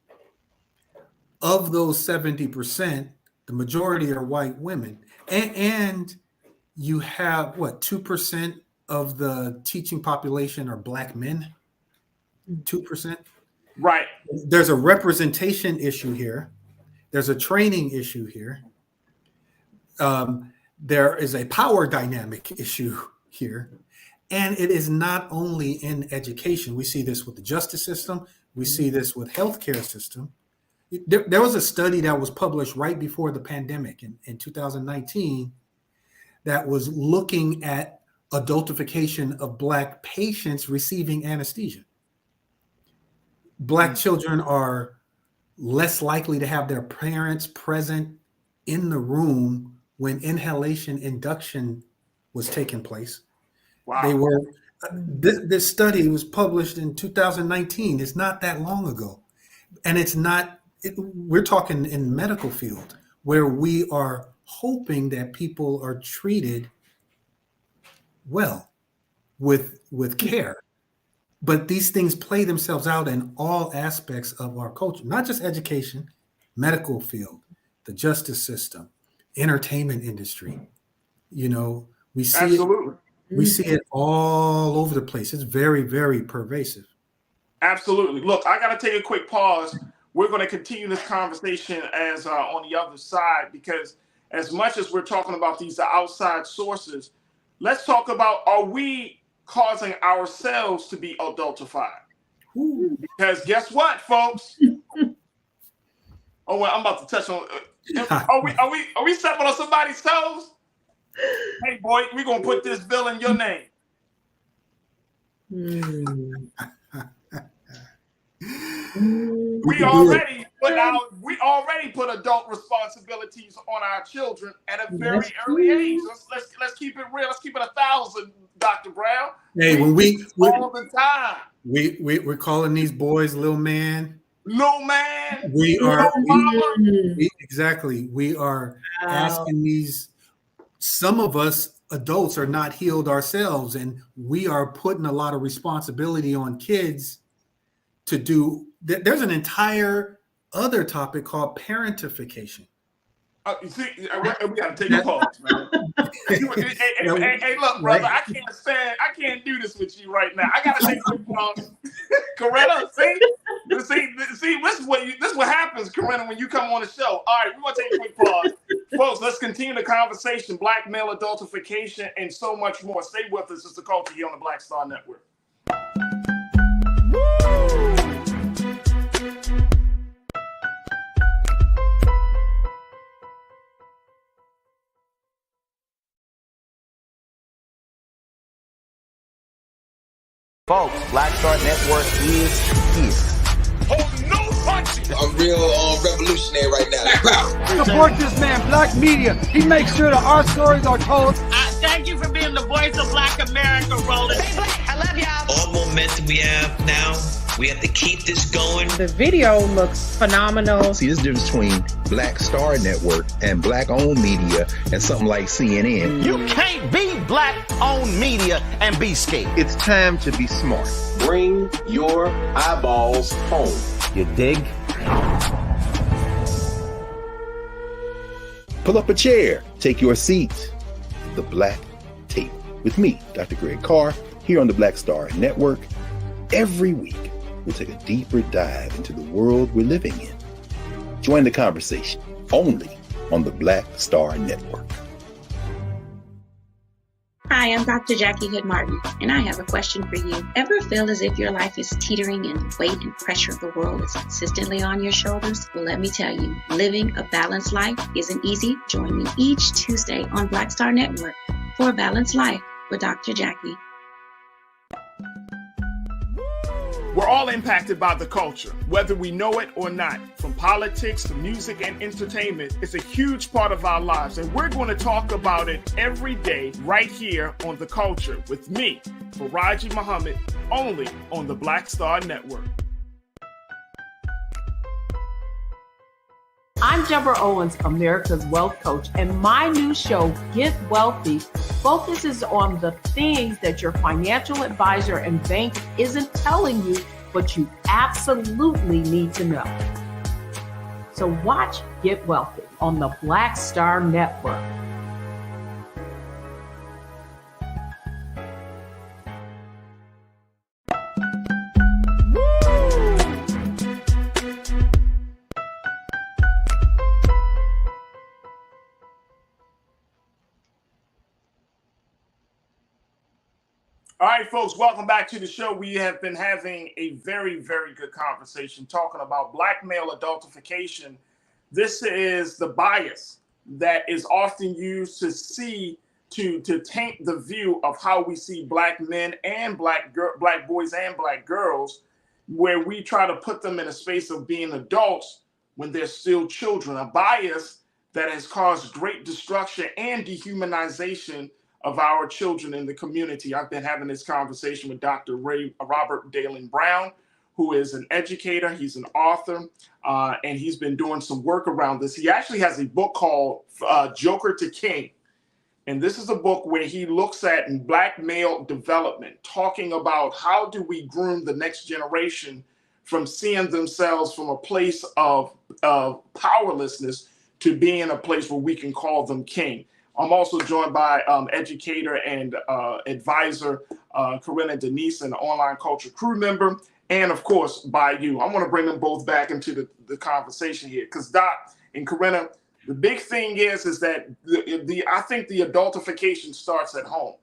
Of those 70%, the majority are white women. And you have, 2% of the teaching population are Black men? 2%? Right. There's a representation issue here. There's a training issue here. There is a power dynamic issue here. And it is not only in education. We see this with the justice system. We see this with healthcare system. There was a study that was published right before the pandemic in 2019 that was looking at adultification of Black patients receiving anesthesia. Black children are less likely to have their parents present in the room when inhalation induction was taking place. Wow. They were. This study was published in 2019. It's not that long ago, and it's not. We're talking in medical field where we are hoping that people are treated well with care. But these things play themselves out in all aspects of our culture, not just education, medical field, the justice system, entertainment industry. We see Absolutely. We see it all over the place. It's very, very pervasive. Absolutely. Look, I got to take a quick pause. We're going to continue this conversation as on the other side, because as much as we're talking about these outside sources, let's talk about, are we causing ourselves to be adultified? Because guess what, folks? Oh, well, I'm about to touch on. Are we stepping on somebody's toes? Hey, boy, we're gonna put this bill in your name. We already put adult responsibilities on our children at a very early age. Let's keep it real. Let's keep it 1,000, Dr. Brown. Hey, all the time. We're calling these boys little man. Little man. We are exactly. We are asking these. Some of us adults are not healed ourselves, and we are putting a lot of responsibility on kids to do. There's an entire other topic called parentification. You see, we got to take a pause, man. Hey, look, brother, I can't do this with you right now. I got to take a pause. Coretta, see, this is what happens, Coretta, when you come on the show. All right, we're gonna take a quick pause. Folks, let's continue the conversation. Black male adultification and so much more. Stay with us. It's the culture here on the Black Star Network. Folks, Black Star Network is here. I'm real revolutionary right now. Support this man, Black Media. He makes sure that our stories are told. Thank you for being the voice of Black America, Roland. Stay black. I love y'all. All momentum we have now, we have to keep this going. The video looks phenomenal. See, there's a difference between Black Star Network and Black-owned media and something like CNN. You can't be Black-owned media and be scared. It's time to be smart. Bring your eyeballs home. You dig? Pull up a chair. Take your seat. The Black Tape. With me, Dr. Greg Carr, here on the Black Star Network. Every week, we'll take a deeper dive into the world we're living in. Join the conversation only on the Black Star Network. Hi, I'm Dr. Jackie Hood Martin, and I have a question for you. Ever feel as if your life is teetering and the weight and pressure of the world is consistently on your shoulders? Well, let me tell you, living a balanced life isn't easy. Join me each Tuesday on Black Star Network for a Balanced Life with Dr. Jackie. We're all impacted by the culture, whether we know it or not. From politics to music and entertainment, it's a huge part of our lives, and we're going to talk about it every day right here on The Culture with me, Farajii Muhammad, only on the Black Star Network. I'm Deborah Owens, America's Wealth Coach, and my new show, Get Wealthy, focuses on the things that your financial advisor and bank isn't telling you, but you absolutely need to know. So watch Get Wealthy on the Black Star Network. All right, folks, welcome back to the show. We have been having a very, very good conversation talking about black male adultification. This is the bias that is often used to taint the view of how we see black men and black boys and black girls, where we try to put them in a space of being adults when they're still children. A bias that has caused great destruction and dehumanization of our children in the community. I've been having this conversation with Dr. Robert Dalen Brown, who is an educator. He's an author, and he's been doing some work around this. He actually has a book called Joker to King. And this is a book where he looks at black male development, talking about how do we groom the next generation from seeing themselves from a place of powerlessness to being in a place where we can call them king. I'm also joined by educator and advisor Corinna Denise, an online culture crew member, and of course by you. I want to bring them both back into the conversation here, because Doc and Corinna, the big thing is that I think the adultification starts at home.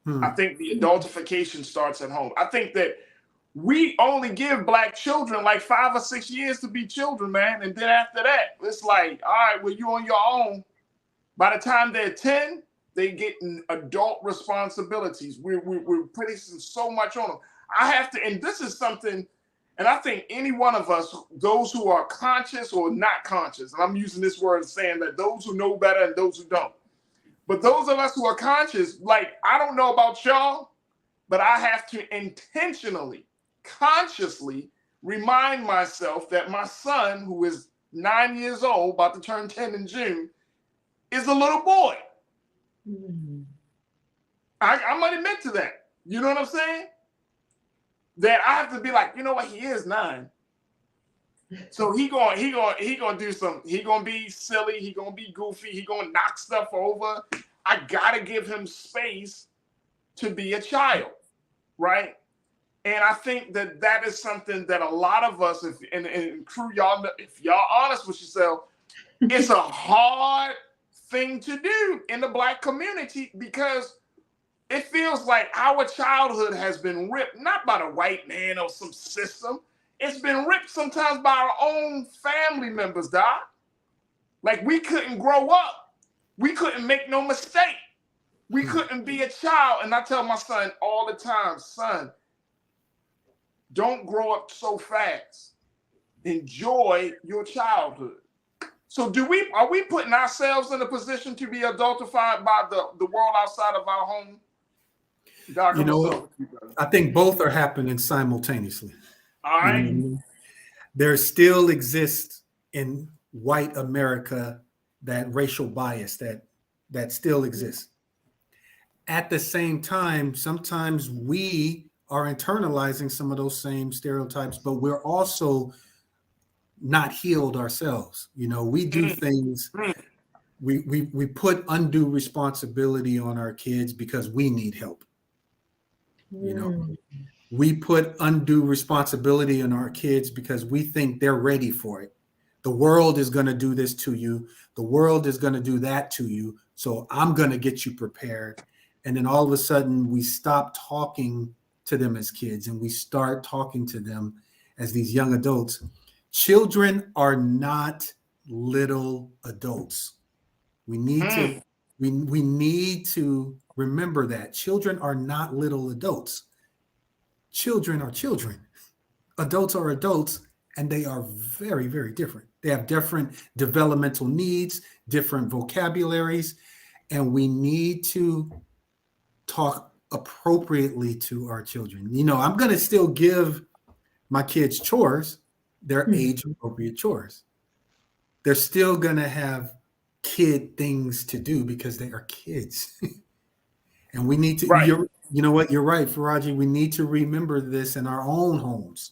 I think the adultification starts at home. I think that we only give black children like 5 or 6 years to be children, man, and then after that, it's like, all right, well, you're on your own. By the time they're 10, they get adult responsibilities. We're putting so much on them. I have to, and this is something, and I think any one of us, those who are conscious or not conscious, and I'm using this word saying that those who know better and those who don't, but those of us who are conscious, like, I don't know about y'all, but I have to intentionally, consciously remind myself that my son, who is 9 years old, about to turn 10 in June, is a little boy. Mm-hmm. I'm gonna admit to that. You know what I'm saying? That I have to be like, you know what? He is 9, so he gonna do some. He gonna be silly. He gonna be goofy. He gonna knock stuff over. I gotta give him space to be a child, right? And I think that is something that a lot of us, and crew, y'all, if y'all honest with yourself, it's a hard thing to do in the Black community, because it feels like our childhood has been ripped, not by the white man or some system. It's been ripped sometimes by our own family members, Doc. Like, we couldn't grow up. We couldn't make no mistake. We couldn't be a child. And I tell my son all the time, son, don't grow up so fast. Enjoy your childhood. So are we putting ourselves in a position to be adultified by the world outside of our home? Doc, You know what? I think both are happening simultaneously. All right. There still exists in white America that racial bias that still exists. At the same time, sometimes we are internalizing some of those same stereotypes, but we're also not healed ourselves. You know, we do things, we put undue responsibility on our kids because we need help. You know, we put undue responsibility on our kids because we think they're ready for it. The world is going to do this to you. The world is going to do that to you. So I'm going to get you prepared. And then all of a sudden we stop talking to them as kids and we start talking to them as these young adults. Children are not little adults. We need to remember that children are not little adults. Children are children. Adults are adults, and they are very, very different. They have different developmental needs, different vocabularies, and we need to talk appropriately to our children. You know, I'm going to still give my kids chores. They're age-appropriate chores. They're still going to have kid things to do because they are kids. And we need to, you know what, you're right, Farajii, we need to remember this in our own homes.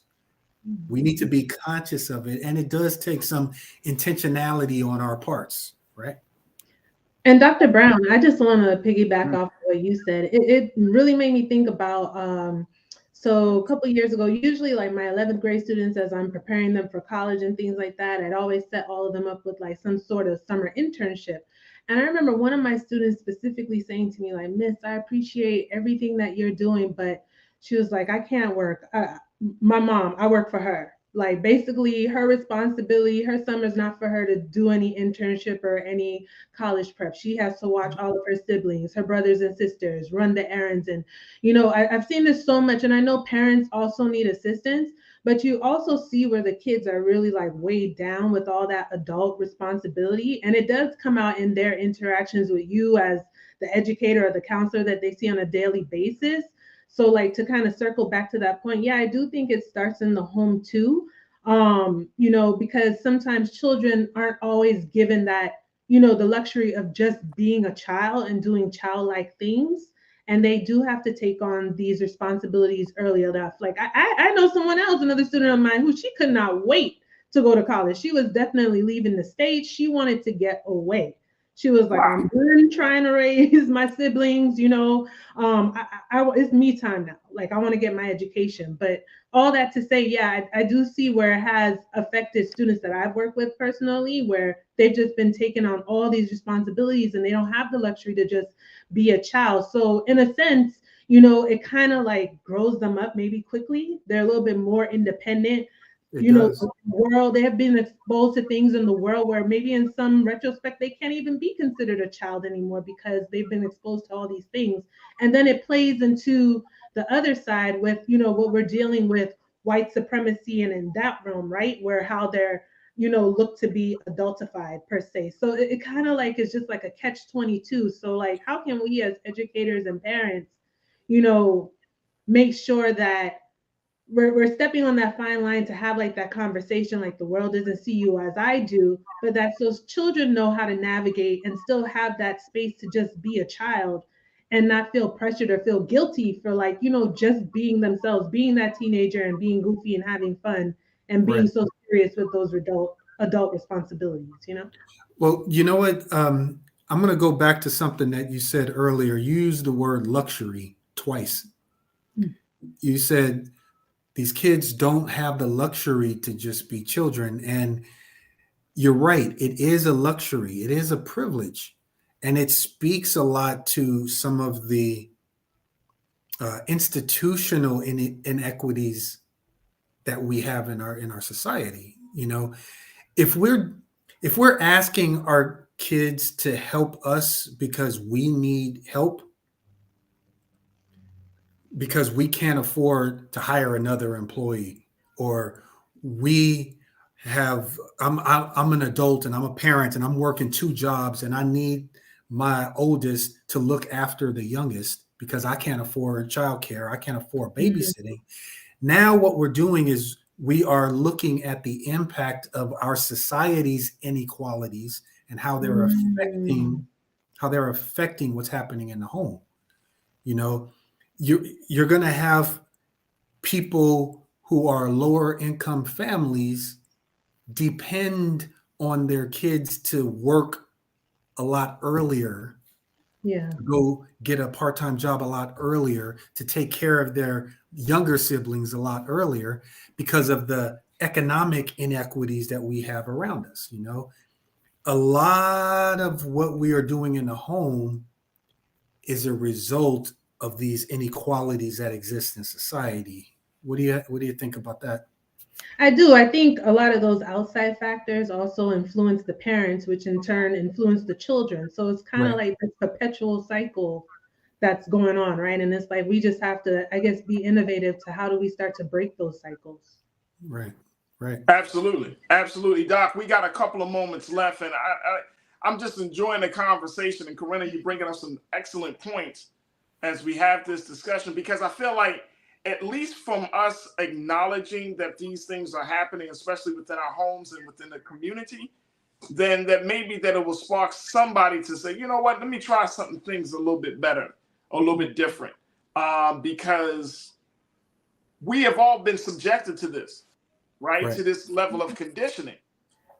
We need to be conscious of it. And it does take some intentionality on our parts, right? And Dr. Brown, I just want to piggyback off what you said. It really made me think about, so a couple of years ago, usually like my 11th grade students, as I'm preparing them for college and things like that, I'd always set all of them up with like some sort of summer internship. And I remember one of my students specifically saying to me, like, Miss, I appreciate everything that you're doing, but she was like, I can't work. My mom, I work for her. Like, basically her responsibility, her summer's not for her to do any internship or any college prep. She has to watch all of her siblings, her brothers and sisters, run the errands. And, you know, I've seen this so much, and I know parents also need assistance, but you also see where the kids are really like weighed down with all that adult responsibility. And it does come out in their interactions with you as the educator or the counselor that they see on a daily basis. So like, to kind of circle back to that point, yeah, I do think it starts in the home too, you know, because sometimes children aren't always given that, you know, the luxury of just being a child and doing childlike things. And they do have to take on these responsibilities early enough. Like I know someone else, another student of mine, who she could not wait to go to college. She was definitely leaving the state. She wanted to get away. She was like, I'm done trying to raise my siblings, you know, it's me time now. Like, I want to get my education. But all that to say, yeah, I do see where it has affected students that I've worked with personally, where they've just been taking on all these responsibilities and they don't have the luxury to just be a child. So in a sense, you know, it kind of like grows them up maybe quickly. They're a little bit more independent. You know, the world, they have been exposed to things in the world where maybe in some retrospect, they can't even be considered a child anymore because they've been exposed to all these things. And then it plays into the other side with, you know, what we're dealing with, white supremacy and in that realm, right? Where how they're, you know, look to be adultified per se. So it kind of like is just like a catch-22. So like, how can we as educators and parents, you know, make sure that we're stepping on that fine line to have like that conversation, like the world doesn't see you as I do, but that those children know how to navigate and still have that space to just be a child and not feel pressured or feel guilty for, like, you know, just being themselves, being that teenager and being goofy and having fun and being so serious with those adult responsibilities, you know? Well, you know what? I'm going to go back to something that you said earlier. You used the word luxury twice. You said these kids don't have the luxury to just be children. And you're right. It is a luxury. It is a privilege. And it speaks a lot to some of the institutional inequities that we have in our society. You know, if we're asking our kids to help us because we need help, because we can't afford to hire another employee, or I'm an adult and I'm a parent and I'm working 2 jobs and I need my oldest to look after the youngest because I can't afford childcare, I can't afford babysitting. Now what we're doing is we are looking at the impact of our society's inequalities and how they're affecting what's happening in the home. You know, you're going to have people who are lower income families depend on their kids to work a lot earlier, to go get a part-time job a lot earlier, to take care of their younger siblings a lot earlier because of the economic inequities that we have around us. You know, a lot of what we are doing in the home is a result of these inequalities that exist in society. What do you think about that? I do. I think a lot of those outside factors also influence the parents, which in turn influence the children. So it's kind of like this perpetual cycle that's going on, right? And it's like we just have to, I guess, be innovative to how do we start to break those cycles. Right. Absolutely, Doc. We got a couple of moments left, and I'm just enjoying the conversation. And Corinna, you're bringing us some excellent points as we have this discussion, because I feel like, at least from us acknowledging that these things are happening, especially within our homes and within the community, then that maybe that it will spark somebody to say, you know what, let me try something things a little bit better, a little bit different, because we have all been subjected to this, right? To this level of conditioning.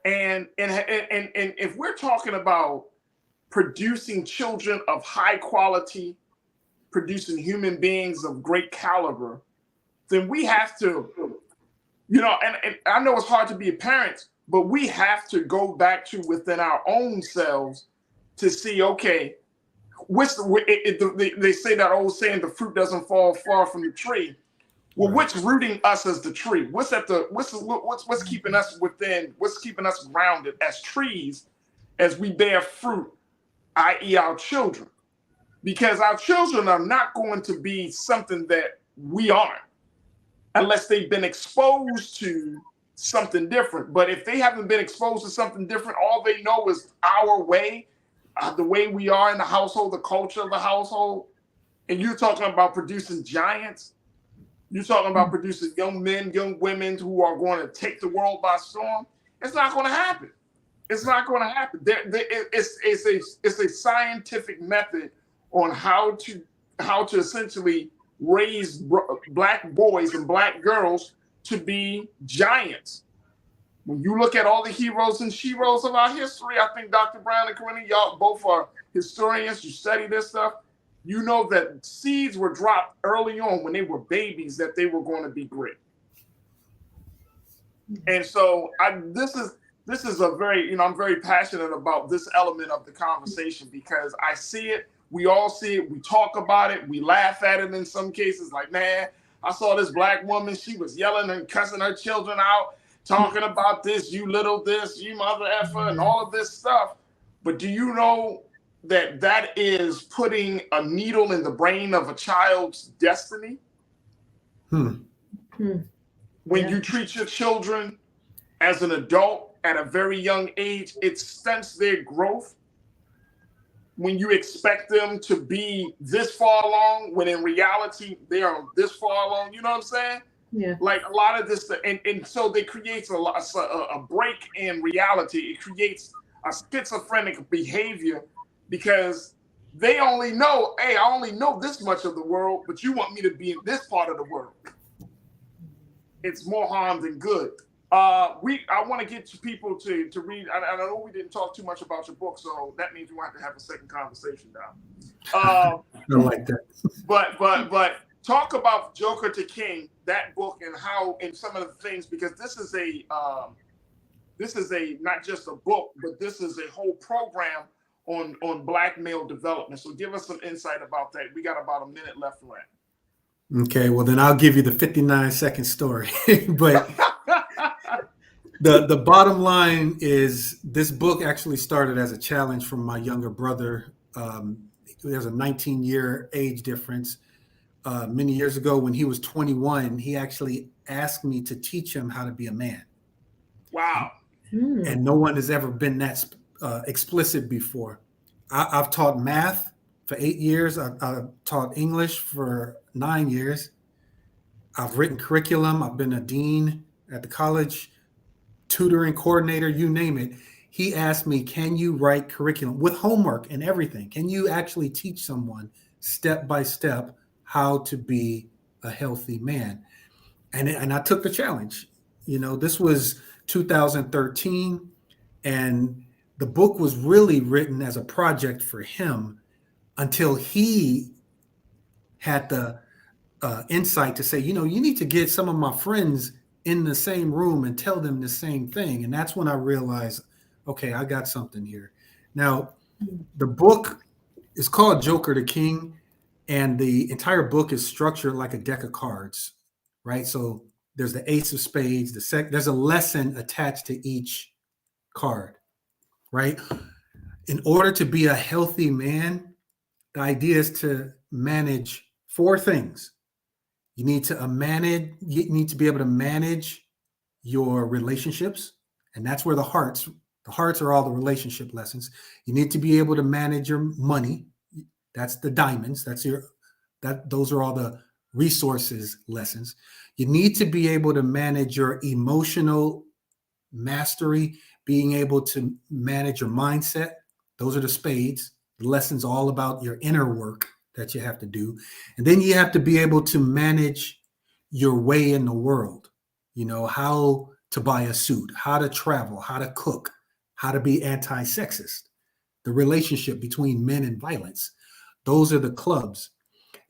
And if we're talking about producing children of high quality, producing human beings of great caliber, then we have to, you know, and I know it's hard to be a parent, but we have to go back to within our own selves to see, okay, they say that old saying, the fruit doesn't fall far from the tree. Well, what's rooting us as the tree? What's keeping us within, what's keeping us grounded as trees as we bear fruit, i.e. our children? Because our children are not going to be something that we aren't unless they've been exposed to something different. But if they haven't been exposed to something different, all they know is our way, the way we are in the household, the culture of the household. And you're talking about producing giants. You're talking about producing young men, young women who are going to take the world by storm. It's not going to happen. It's not going to happen. It's a scientific method on how to essentially raise Black boys and Black girls to be giants. When you look at all the heroes and sheroes of our history, I think Dr. Brown and Corinna, y'all both are historians, you study this stuff. You know that seeds were dropped early on when they were babies that they were going to be great. And so this is a very, you know, I'm very passionate about this element of the conversation because I see it. We all see it. We talk about it. We laugh at it in some cases. Like, man, I saw this Black woman. She was yelling and cussing her children out, talking about this, you little this, you mother effer, and all of this stuff. But do you know that that is putting a needle in the brain of a child's destiny? When you treat your children as an adult at a very young age, it stunts their growth. When you expect them to be this far along, when in reality they are this far along, you know what I'm saying? Yeah. Like a lot of this, and so they create a break in reality. It creates a schizophrenic behavior because they only know, hey, I only know this much of the world, but you want me to be in this part of the world. It's more harm than good. I want to get to people to read. I know we didn't talk too much about your book, so that means we want to have a second conversation now. I like that. But talk about Joker to King, that book, and how, and some of the things, because this is a not just a book, but this is a whole program on Black male development. So give us some insight about that. We got about a minute left for that. Okay, well then I'll give you the 59-second story. But the bottom line is this book actually started as a challenge from my younger brother. There's a 19-year age difference. Many years ago when he was 21, he actually asked me to teach him how to be a man. Wow. And no one has ever been that explicit before. I've taught math for 8 years. I've taught English for 9 years. I've written curriculum. I've been a dean at the college, tutoring coordinator, you name it. He asked me, can you write curriculum with homework and everything? Can you actually teach someone step by step how to be a healthy man? And I took the challenge. You know, this was 2013, and the book was really written as a project for him until he had the insight to say, you know, you need to get some of my friends in the same room and tell them the same thing. And that's when I realized, okay, I got something here. Now, the book is called Joker the King, and the entire book is structured like a deck of cards, right? So there's the ace of spades, there's a lesson attached to each card, right? In order to be a healthy man, the idea is to manage 4 things. You need to be able to manage your relationships, and that's where the hearts are all the relationship lessons. You need to be able to manage your money. That's the diamonds. Those are all the resources lessons. You need to be able to manage your emotional mastery, being able to manage your mindset. Those are the spades. The lessons all about your inner work that you have to do. And then you have to be able to manage your way in the world. You know, how to buy a suit, how to travel, how to cook, how to be anti-sexist, the relationship between men and violence. Those are the clubs.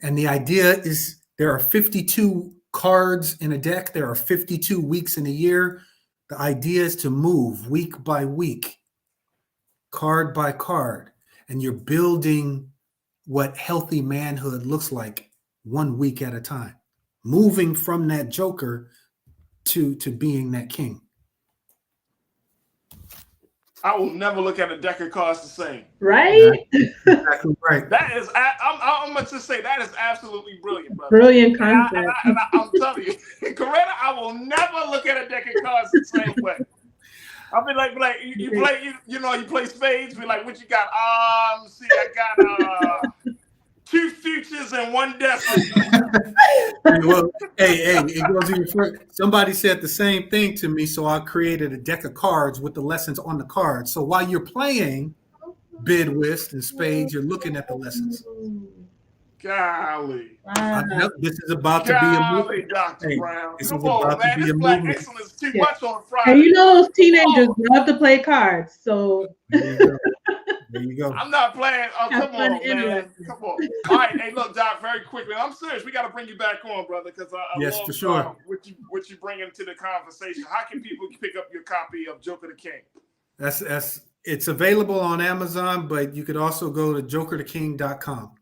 And the idea is there are 52 cards in a deck. There are 52 weeks in a year. The idea is to move week by week, card by card, and you're building what healthy manhood looks like 1 week at a time, moving from that joker to being that king. I will never look at a deck of cards the same. Right? Exactly right. That is, I'm going to just say that is absolutely brilliant, brother. Brilliant concept. And I'm telling you, Coretta, I will never look at a deck of cards the same way. I'll be like you play, you play spades. Be like, what you got? See, I got 2 futures and 1 destiny. Well, hey, it goes even further. Somebody said the same thing to me, so I created a deck of cards with the lessons on the cards. So while you're playing bid, whist, and spades, you're looking at the lessons. Golly. This is about to be a movie. Dr. Brown. This Come is on, about man. to be This a Black movie. excellence too much on Friday. And you know those teenagers love to play cards. So there you go. I'm not playing. Oh, come on, man. Come on. All right. Hey, look, Doc, very quickly. I'm serious. We got to bring you back on, brother, because I Yes, love for sure. what you bring into the conversation. How can people pick up your copy of Joker the King? It's available on Amazon, but you could also go to jokertheking.com.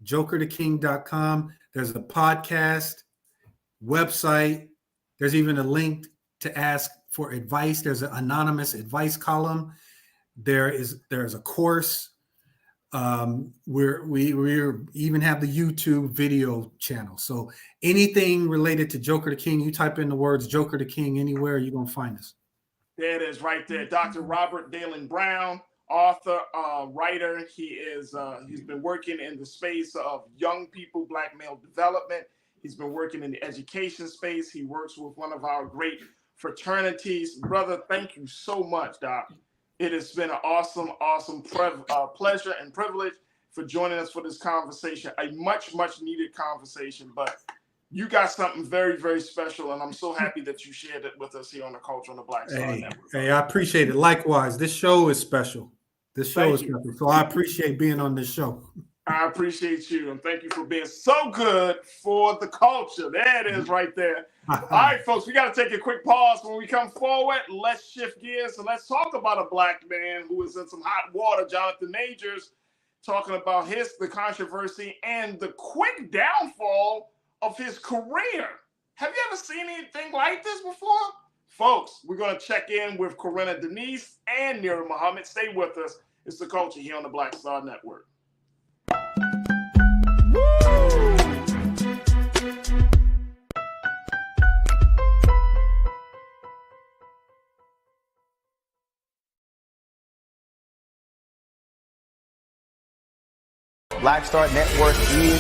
jokertheking.com. There's a podcast, website. There's even a link to ask for advice. There's an anonymous advice column. There's a course. We even have the YouTube video channel. So anything related to Joker the King, you type in the words Joker the King anywhere, you're gonna find us. There it is, right there. Dr. Robert Dalen Brown, author, writer. He's been working in the space of young people, Black male development. He's been working in the education space. He works with one of our great fraternities. Brother, thank you so much, Doc. It has been an awesome pleasure and privilege for joining us for this conversation, a much needed conversation, but you got something very, very special, and I'm so happy that you shared it with us here on the Culture on the Black Star Network. Hey, I appreciate it. Likewise, this show is special. So I appreciate being on this show. I appreciate you, and thank you for being so good for the culture. There it is right there. All right, folks, we got to take a quick pause. When we come forward, let's shift gears and let's talk about a black man who is in some hot water, Jonathan Majors, talking about the controversy and the quick downfall of his career. Have you ever seen anything like this before? Folks, we're going to check in with Corinna Denise and Nira Muhammad. Stay with us. It's The Culture here on the Black Star Network. Black Star Network is here.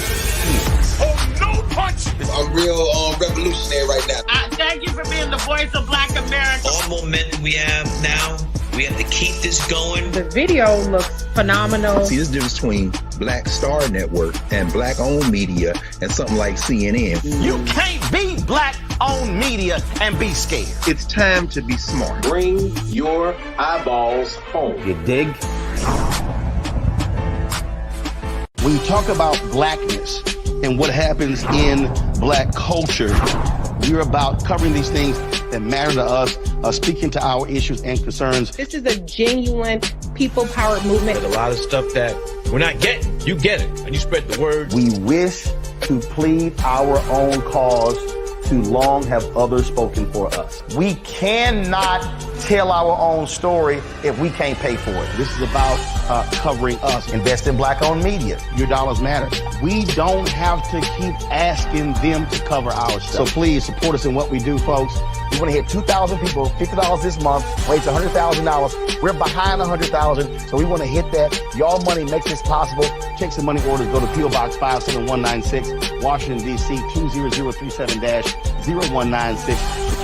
Oh, no punch! I'm real revolutionary right now. Thank you for being the voice of Black America. All momentum we have now, we have to keep this going. The video looks phenomenal. See, there's a difference between Black Star Network and black-owned media and something like CNN. You can't be black-owned media and be scared. It's time to be smart. Bring your eyeballs home. You dig? When you talk about blackness and what happens in black culture, we're about covering these things that matter to us, speaking to our issues and concerns. This is a genuine people-powered movement. There's a lot of stuff that we're not getting. You get it, and you spread the word. We wish to plead our own cause. Too long have others spoken for us. We cannot tell our own story if we can't pay for it. This is about covering us. Invest in black-owned media. Your dollars matter. We don't have to keep asking them to cover our stuff. So please support us in what we do, folks. We want to hit 2,000 people, $50 this month, raise $100,000. We're behind 100,000, so we want to hit that. Y'all money makes this possible. Check some money orders. Go to P.O. Box 57196, Washington, D.C. 20037-0196. The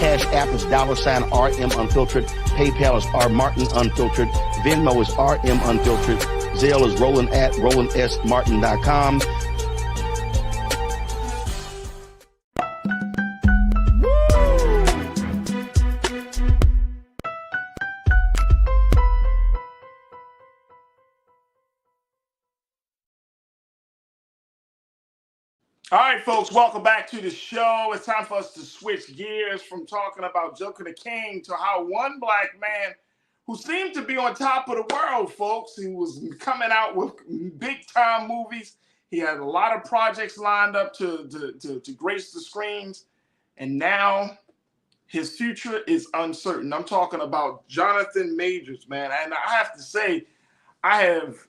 Cash App is $RM Unfiltered. PayPal is R Martin Unfiltered. Venmo is RM Unfiltered. Zelle is Roland at RolandSMartin.com. All right, folks, welcome back to the show. It's time for us to switch gears from talking about Joker the King to how one black man who seemed to be on top of the world, folks, he was coming out with big-time movies. He had a lot of projects lined up to grace the screens, and now his future is uncertain. I'm talking about Jonathan Majors, man, and I have to say, I've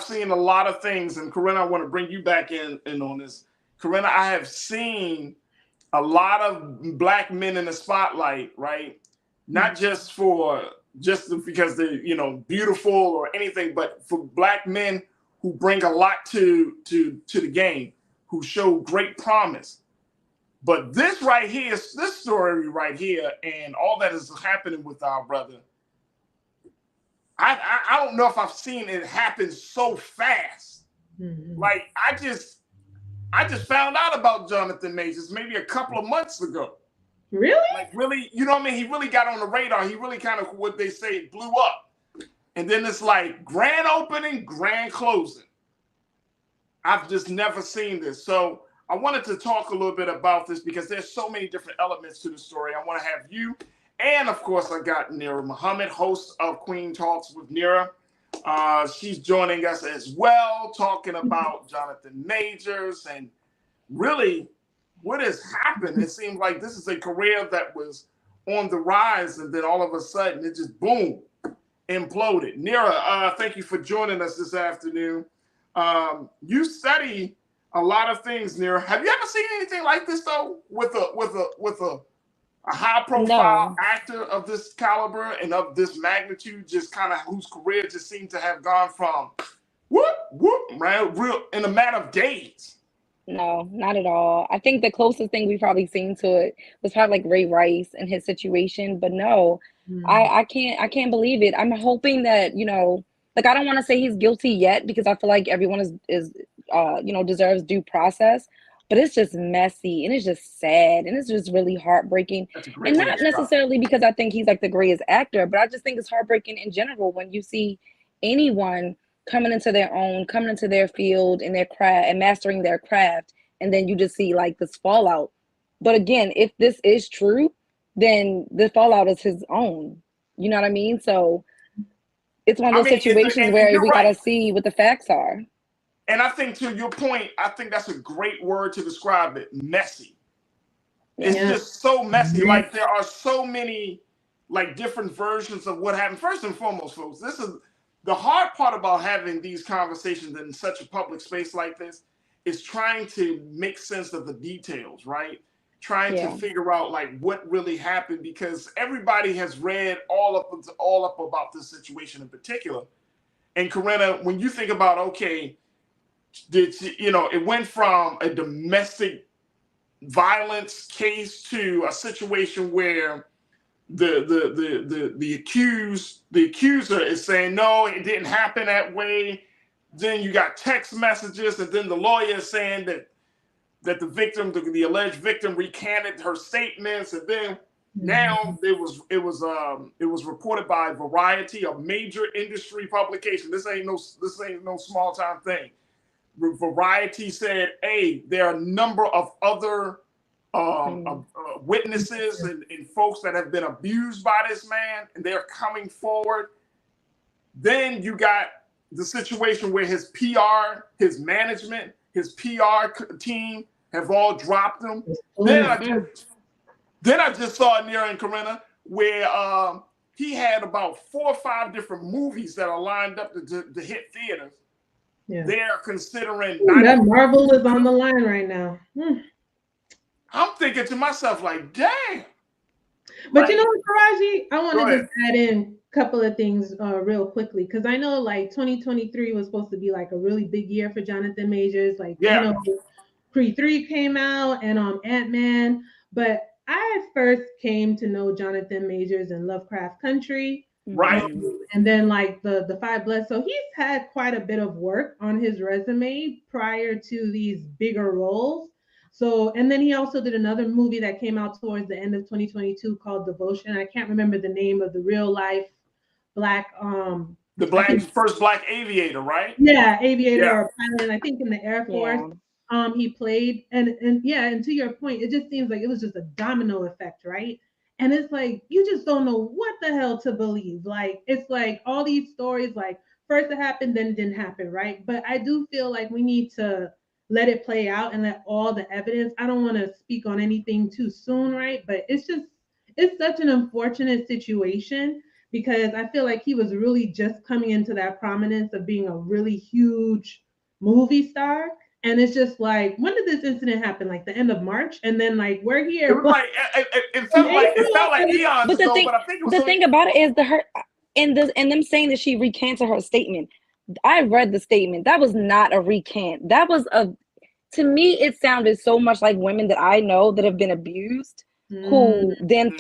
seen a lot of things, and Corinna, I want to bring you back in on this. Corinna, I have seen a lot of black men in the spotlight, right? Not just because they're, beautiful or anything, but for black men who bring a lot to the game, who show great promise. But this story right here, and all that is happening with our brother, I don't know if I've seen it happen so fast. Mm-hmm. Like I just found out about Jonathan Majors maybe a couple of months ago. Really? Like really, you know what I mean? He really got on the radar. He really kind of, what they say, blew up. And then it's like grand opening, grand closing. I've just never seen this. So I wanted to talk a little bit about this because there's so many different elements to the story. I want to have you. And of course, I got Nira Muhammad, host of Queen Talks with Nira. She's joining us as well, talking about Jonathan Majors and really what has happened. It seems like this is a career that was on the rise, and then all of a sudden it just boom, imploded. Nira, thank you for joining us this afternoon. You study a lot of things, Nira. Have you ever seen anything like this though, with a high-profile actor of this caliber and of this magnitude, just kind of whose career just seemed to have gone from real in a matter of days? No, not at all. I think the closest thing we've probably seen to it was probably like Ray Rice and his situation, but no, I can't believe it. I'm hoping that, like I don't want to say he's guilty yet because I feel like everyone is deserves due process. But it's just messy and it's just sad and it's just really heartbreaking. And not necessarily because I think he's like the greatest actor, but I just think it's heartbreaking in general when you see anyone coming into their own, coming into their field and their craft and mastering their craft. And then you just see like this fallout. But again, if this is true, then the fallout is his own. You know what I mean? So it's one of those situations where we got to see what the facts are. And I think, to your point, I think that's a great word to describe it: messy. It's just so messy. Like, there are so many like different versions of what happened. First and foremost, folks, this is the hard part about having these conversations in such a public space like this, is trying to make sense of the details, right? Trying to figure out like what really happened, because everybody has read all up about this situation in particular. And Corinna, when you think about, okay, it went from a domestic violence case to a situation where the accuser is saying, no, it didn't happen that way. Then you got text messages, and then the lawyer is saying that the victim, the alleged victim, recanted her statements, and then now it was reported by Variety, a major industry publication. This ain't no small time thing. Variety said, hey, there are a number of other witnesses and folks that have been abused by this man, and they're coming forward. Then you got the situation where his PR, his management, his PR team have all dropped him. Then I just saw near in Corinna where he had about 4 or 5 different movies that are lined up to hit theaters. Yeah. They're considering that Marvel is on the line right now. I'm thinking to myself, like, dang. But you know what, Farajii? I want to just add in a couple of things real quickly, because I know like 2023 was supposed to be like a really big year for Jonathan Majors. Like, Creed 3 came out and Ant-Man. But I first came to know Jonathan Majors in Lovecraft Country. Right. And then like the Five Bloods. So he's had quite a bit of work on his resume prior to these bigger roles. So, and then he also did another movie that came out towards the end of 2022 called Devotion. I can't remember the name of the real life black first black aviator, right? Yeah, aviator or pilot, I think in the Air Force. He played, and to your point, it just seems like it was just a domino effect, right? And it's like, you just don't know what the hell to believe. Like, it's like all these stories, like first it happened, then it didn't happen, right? But I do feel like we need to let it play out and let all the evidence, I don't want to speak on anything too soon, right? But it's such an unfortunate situation, because I feel like he was really just coming into that prominence of being a really huge movie star. And it's just like, when did this incident happen? Like the end of March, and then like we're here. It was like it felt like eons ago. But I think the thing about it is and them saying that she recanted her statement. I read the statement. That was not a recant. That was to me, it sounded so much like women that I know that have been abused, who then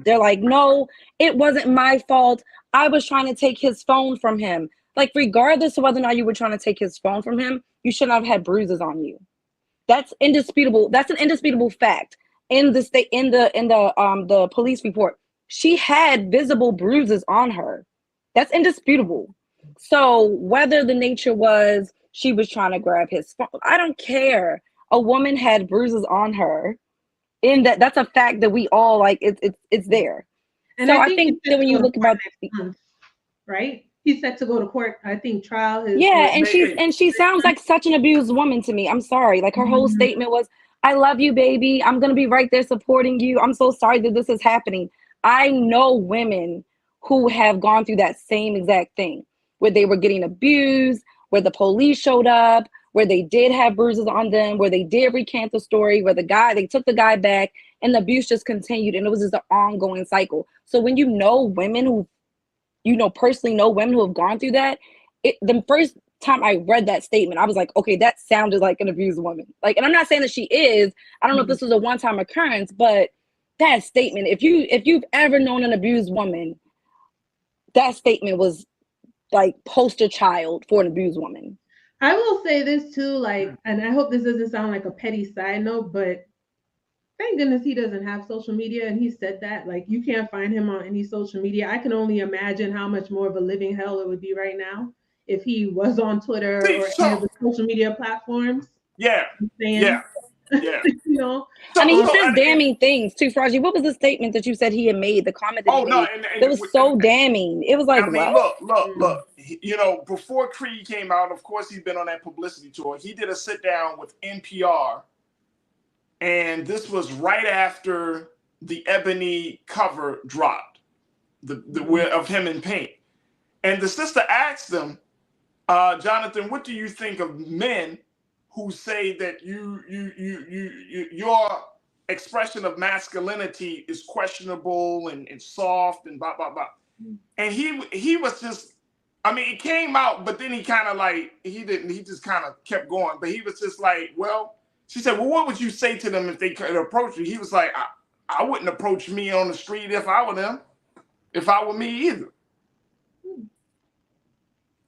they're like, no, it wasn't my fault. I was trying to take his phone from him. Like, regardless of whether or not you were trying to take his phone from him, you should not have had bruises on you. That's indisputable. That's an indisputable fact. In the police report, she had visible bruises on her. That's indisputable. So whether the nature was she was trying to grab his phone, I don't care. A woman had bruises on her. That's a fact that we all like. It's there. And so I think that when you look about right. He's set to go to court. I think trial is and she sounds like such an abused woman to me. I'm sorry. Like her whole statement was, I love you, baby. I'm gonna be right there supporting you. I'm so sorry that this is happening. I know women who have gone through that same exact thing, where they were getting abused, where the police showed up, where they did have bruises on them, where they did recant the story, where they took the guy back, and the abuse just continued, and it was just an ongoing cycle. So when you know women who personally know women who have gone through that, the first time I read that statement, I was like, okay, that sounded like an abused woman. Like, and I'm not saying that she is. I don't know if this was a one-time occurrence, but that statement, if you've ever known an abused woman, that statement was like poster child for an abused woman. I will say this too, like, and I hope this doesn't sound like a petty side note, but thank goodness he doesn't have social media. And he said that, like, you can't find him on any social media. I can only imagine how much more of a living hell it would be right now if he was on Twitter or any of the social media platforms. Yeah. Yeah. You know, I mean, he says damning things too, Farajii. What was the statement that you said he had made? The comment that he made that was so damning. It was like, I mean, look. You know, before Creed came out, of course, he's been on that publicity tour. He did a sit down with NPR, and this was right after the Ebony cover dropped, of him in paint. And the sister asked him, Jonathan, what do you think of men who say that your expression of masculinity is questionable and soft and blah blah blah? And he was just, I mean, it came out, but then he kind of like he just kind of kept going. But he was just like, well, she said, well, what would you say to them if they could approach you? He was like, I wouldn't approach me on the street if I were them, if I were me either.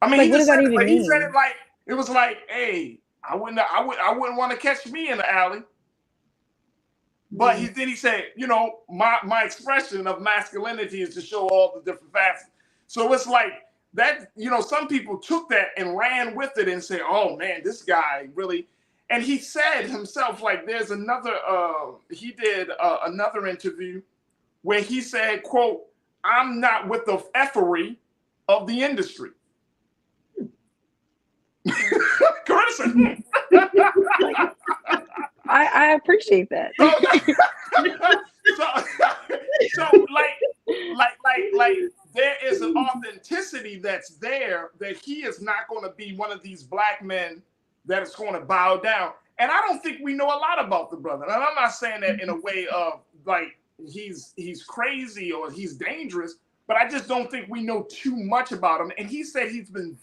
I mean, like, what does that even mean? He said it like it was like, hey, I wouldn't want to catch me in the alley. But then he said, you know, my expression of masculinity is to show all the different facets. So it's like that, you know, some people took that and ran with it and said, oh man, this guy really. And he said himself, like, there's another, he did another interview where he said, quote, I'm not with the effery of the industry. Carissa. I appreciate that. So like there is an authenticity that's there that he is not going to be one of these black men that is going to bow down. And I don't think we know a lot about the brother. And I'm not saying that in a way of like he's crazy or he's dangerous, but I just don't think we know too much about him. And he said it's been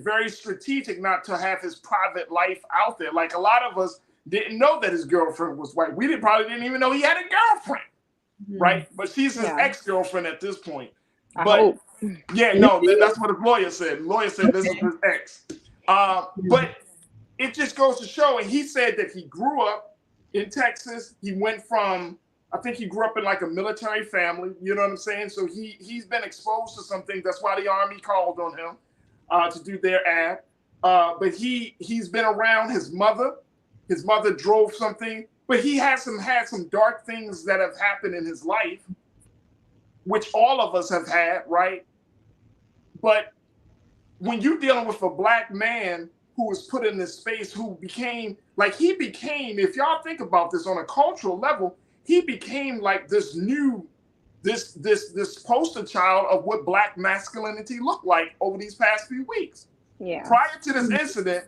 very strategic not to have his private life out there. Like a lot of us didn't know that his girlfriend was white. We probably didn't even know he had a girlfriend, right? But she's his ex-girlfriend at this point. But that's what the lawyer said. The lawyer said this is his ex. But it just goes to show, and he said that he grew up in Texas. He went from, I think he grew up in like a military family, you know what I'm saying? So he's been exposed to some things. That's why the Army called on him to do their ad. But he's been around his mother. His mother drove something, but he had some dark things that have happened in his life, which all of us have had, right? But when you're dealing with a black man who was put in this space, who became, if y'all think about this on a cultural level, he became like this poster child of what black masculinity looked like over these past few weeks. Yeah. Prior to this incident,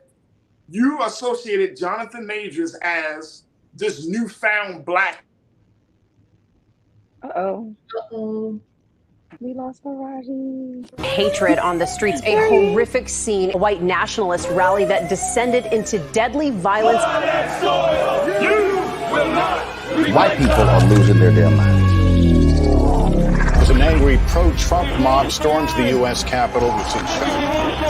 you associated Jonathan Majors as this newfound black. Uh-oh. We lost Farajii. Hatred on the streets, a horrific scene. A white nationalist rally that descended into deadly violence. White people are losing their damn minds. As an angry pro-Trump mob storms the U.S. Capitol,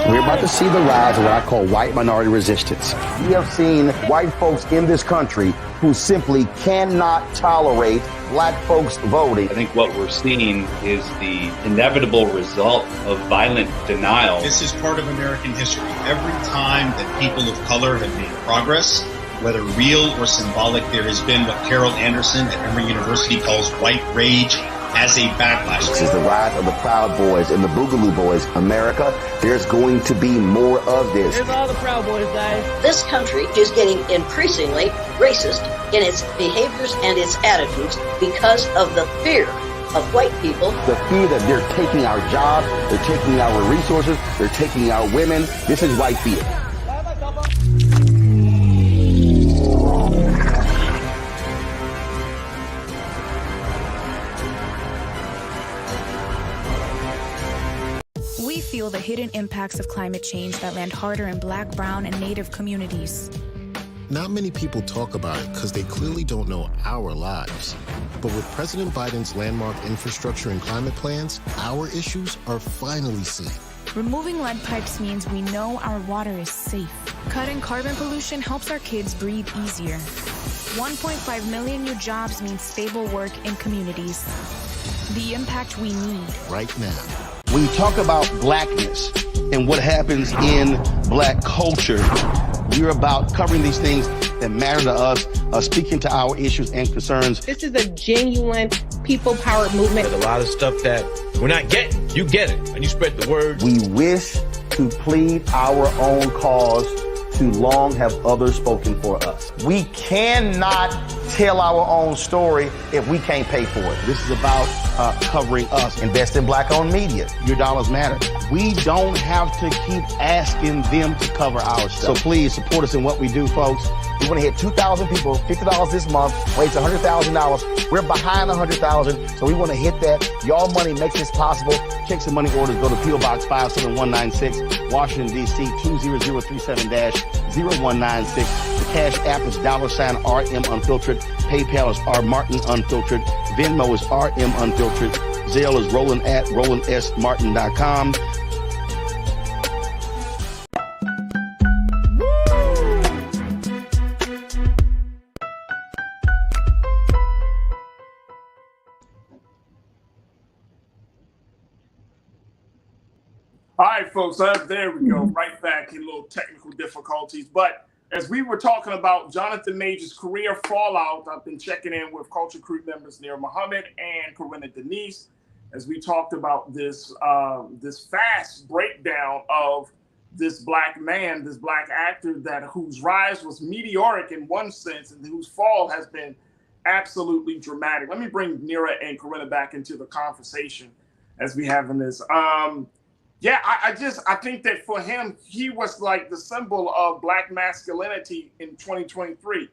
we're about to see the rise of what I call white minority resistance. We have seen white folks in this country who simply cannot tolerate black folks voting. I think what we're seeing is the inevitable result of violent denial. This is part of American history. Every time that people of color have made progress, whether real or symbolic, there has been what Carol Anderson at Emory University calls white rage as a backlash. This is the rise of the Proud Boys and the Boogaloo Boys. America, there's going to be more of this. Here's all the Proud Boys, guys. This country is getting increasingly racist in its behaviors and its attitudes because of the fear of white people. The fear that they're taking our jobs, they're taking our resources, they're taking our women. This is white fear. We feel the hidden impacts of climate change that land harder in Black, Brown, and Native communities. Not many people talk about it because they clearly don't know our lives. But with President Biden's landmark infrastructure and climate plans, our issues are finally seen. Removing lead pipes means we know our water is safe. Cutting carbon pollution helps our kids breathe easier. 1.5 million new jobs means stable work in communities. The impact we need. Right now. When you talk about blackness and what happens in black culture, we're about covering these things that matter to us, speaking to our issues and concerns. This is a genuine people-powered movement. There's a lot of stuff that we're not getting. You get it, and you spread the word. We wish to plead our own cause. Too long have others spoken for us. We cannot tell our own story if we can't pay for it. This is about covering us. Invest in black-owned media. Your dollars matter. We don't have to keep asking them to cover our stuff. So please support us in what we do, folks. We want to hit 2,000 people, $50 this month, raise $100,000. We're behind 100,000, so we want to hit that. Y'all money makes this possible. Check some money orders. Go to P.O. Box 57196, Washington, D.C. 20037-0196. The Cash App is $RM Unfiltered. PayPal is R Martin Unfiltered. Venmo is RM Unfiltered. Zelle is Roland@RolandSMartin.com. All right, folks, there we go. Right back in little technical difficulties. But as we were talking about Jonathan Major's career fallout, I've been checking in with Culture Crew members Nir Muhammad and Corinna Denise as we talked about this this fast breakdown of this black man, this black actor whose rise was meteoric in one sense and whose fall has been absolutely dramatic. Let me bring Nira and Corinna back into the conversation as we have in this. Yeah, I think that for him, he was like the symbol of black masculinity in 2023.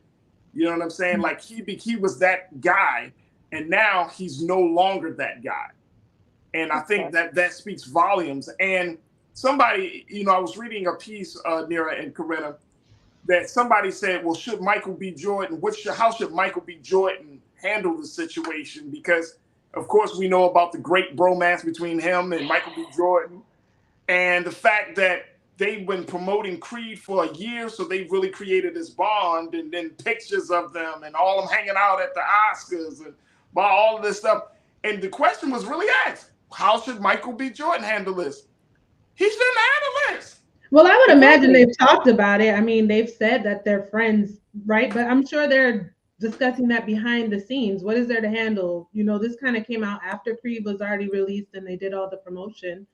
You know what I'm saying? Like he was that guy, and now he's no longer that guy. And I think that speaks volumes. And somebody, I was reading a piece, Nira and Corinna, that somebody said, well, should Michael B. Jordan, how should Michael B. Jordan handle the situation? Because, of course, we know about the great bromance between him and Michael B. Jordan. And the fact that they've been promoting Creed for a year, so they've really created this bond, and then pictures of them and all of them hanging out at the Oscars and by all of this stuff. And the question was really asked, how should Michael B. Jordan handle this? He shouldn't handle this. Well, I would imagine they've talked about it. I mean, they've said that they're friends, right? But I'm sure they're discussing that behind the scenes. What is there to handle? This kind of came out after Creed was already released and they did all the promotion.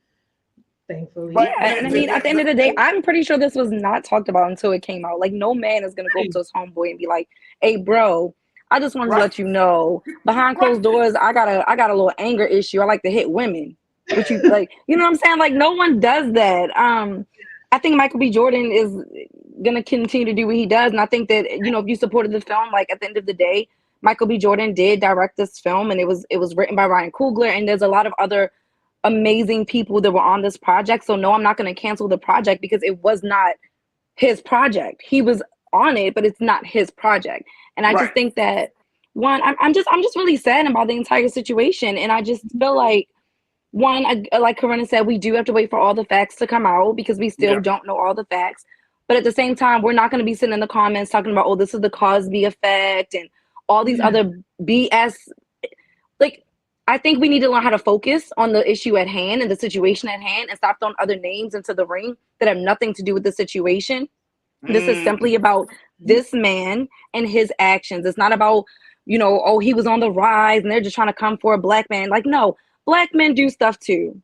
Thankfully. Yeah, and I mean, at the end of the day, I'm pretty sure this was not talked about until it came out. Like, no man is gonna go up to his homeboy and be like, "Hey, bro, I just wanted to let you know, behind closed doors, I got a little anger issue. I like to hit women." Which you like, you know what I'm saying? Like, no one does that. I think Michael B. Jordan is gonna continue to do what he does, and I think that if you supported the film, like at the end of the day, Michael B. Jordan did direct this film, and it was written by Ryan Coogler, and there's a lot of other amazing people that were on this project. So no, I'm not going to cancel the project because it was not his project. He was on it, but it's not his project. And I just think that I'm just really sad about the entire situation. And I just feel like like Corinna said, we do have to wait for all the facts to come out because we still don't know all the facts. But at the same time, we're not going to be sitting in the comments talking about, oh, this is the Cosby effect and all these other BS. Like, I think we need to learn how to focus on the issue at hand and the situation at hand and stop throwing other names into the ring that have nothing to do with the situation. This is simply about this man and his actions. It's not about, oh, he was on the rise and they're just trying to come for a black man. Like, no, black men do stuff too.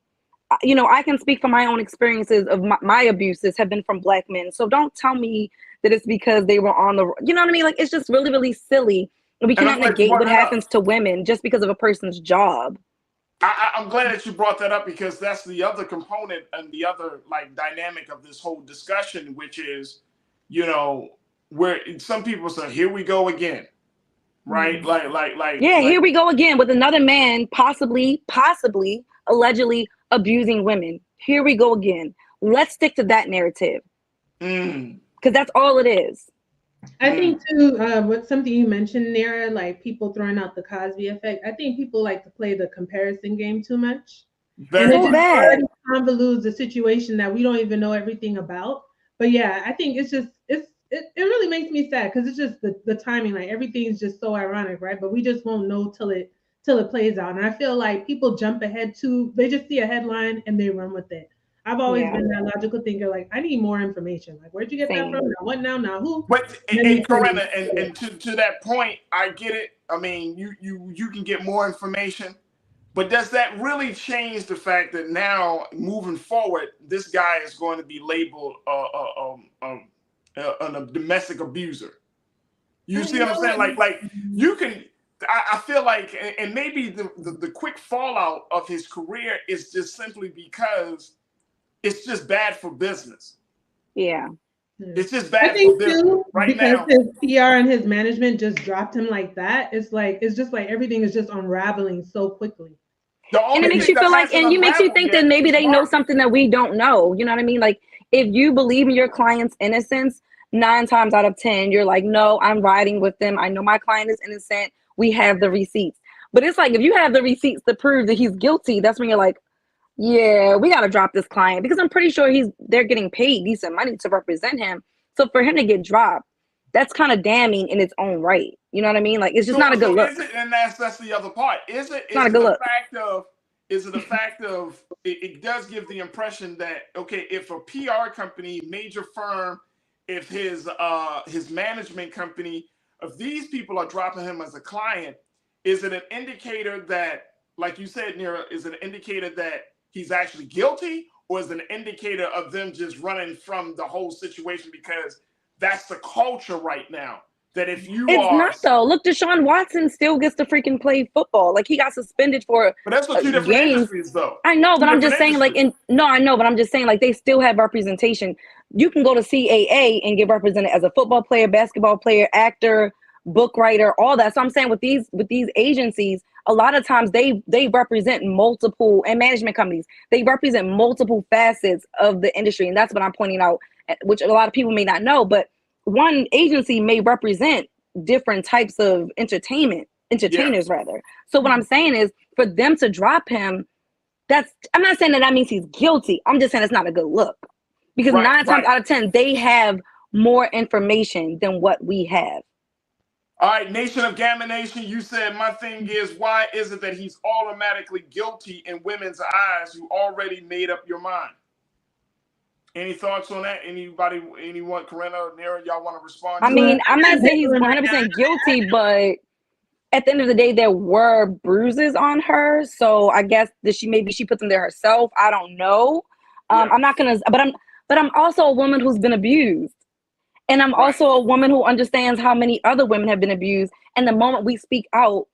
I can speak from my own experiences of my abuses have been from black men. So don't tell me that it's because they were on the, you know what I mean? Like, it's just really, really silly. We cannot negate what happens to women just because of a person's job. I'm glad that you brought that up because that's the other component and the other dynamic of this whole discussion, which is, where some people say, here we go again. Right? Here we go again with another man possibly, allegedly abusing women. Here we go again. Let's stick to that narrative. Because that's all it is. I think too, what something you mentioned, Nira, like people throwing out the Cosby effect. I think people like to play the comparison game too much. And it just already convolutes the situation that we don't even know everything about. But yeah, I think it really makes me sad because it's just the timing, like everything is just so ironic, right? But we just won't know till till it plays out. And I feel like people jump ahead they just see a headline and they run with it. I've always been that logical thinker. Like, I need more information. Like, where'd you get that from? Now, what now? Now who? But and Corinna, and to that point, I get it. I mean, you can get more information, but does that really change the fact that now moving forward, this guy is going to be labeled a domestic abuser? You see what I'm saying? Like you can. I feel like, and maybe the quick fallout of his career is just simply because it's just bad for business. Yeah. It's just bad for business too, right because now. his PR and his management just dropped him like that. It's just like everything is just unraveling so quickly. And it makes you feel like, and you makes you think that maybe they know something that we don't know. You know what I mean? Like, if you believe in your client's innocence, 9 times out of 10, you're like, no, I'm riding with them. I know my client is innocent. We have the receipts. But it's like, if you have the receipts to prove that he's guilty, that's when you're like, yeah, we got to drop this client, because I'm pretty sure they're getting paid decent money to represent him. So for him to get dropped, that's kind of damning in its own right. You know what I mean? Like, it's just not a good look. And that's the other part. Is it the fact of it does give the impression that, okay, if a PR company, major firm, if his management company, if these people are dropping him as a client, is it an indicator that, like you said, Nira, is it an indicator that he's actually guilty, or is it an indicator of them just running from the whole situation because that's the culture right now? That if you It's not though. Look, Deshaun Watson still gets to freaking play football. Like, he got suspended for but that's what 2 different industries though. I know, but I'm just saying, like, I know, but I'm just saying, like, they still have representation. You can go to CAA and get represented as a football player, basketball player, actor, book writer, all that. So I'm saying with these agencies, a lot of times they represent multiple, and management companies, they represent multiple facets of the industry. And that's what I'm pointing out, which a lot of people may not know, but one agency may represent different types of entertainers rather. So what I'm saying is, for them to drop him, I'm not saying that means he's guilty. I'm just saying it's not a good look, because 9 times out of 10, they have more information than what we have. All right, Nation of Gamma Nation, you said, my thing is, why is it that he's automatically guilty in women's eyes? You already made up your mind. Any thoughts on that? Anyone, Corinna or Nira, y'all want to respond to I mean, that? I'm not saying he's 100% guilty, but at the end of the day, there were bruises on her. So I guess that she put them there herself. I don't know. I'm not gonna, but I'm also a woman who's been abused. And I'm also a woman who understands how many other women have been abused. And the moment we speak out,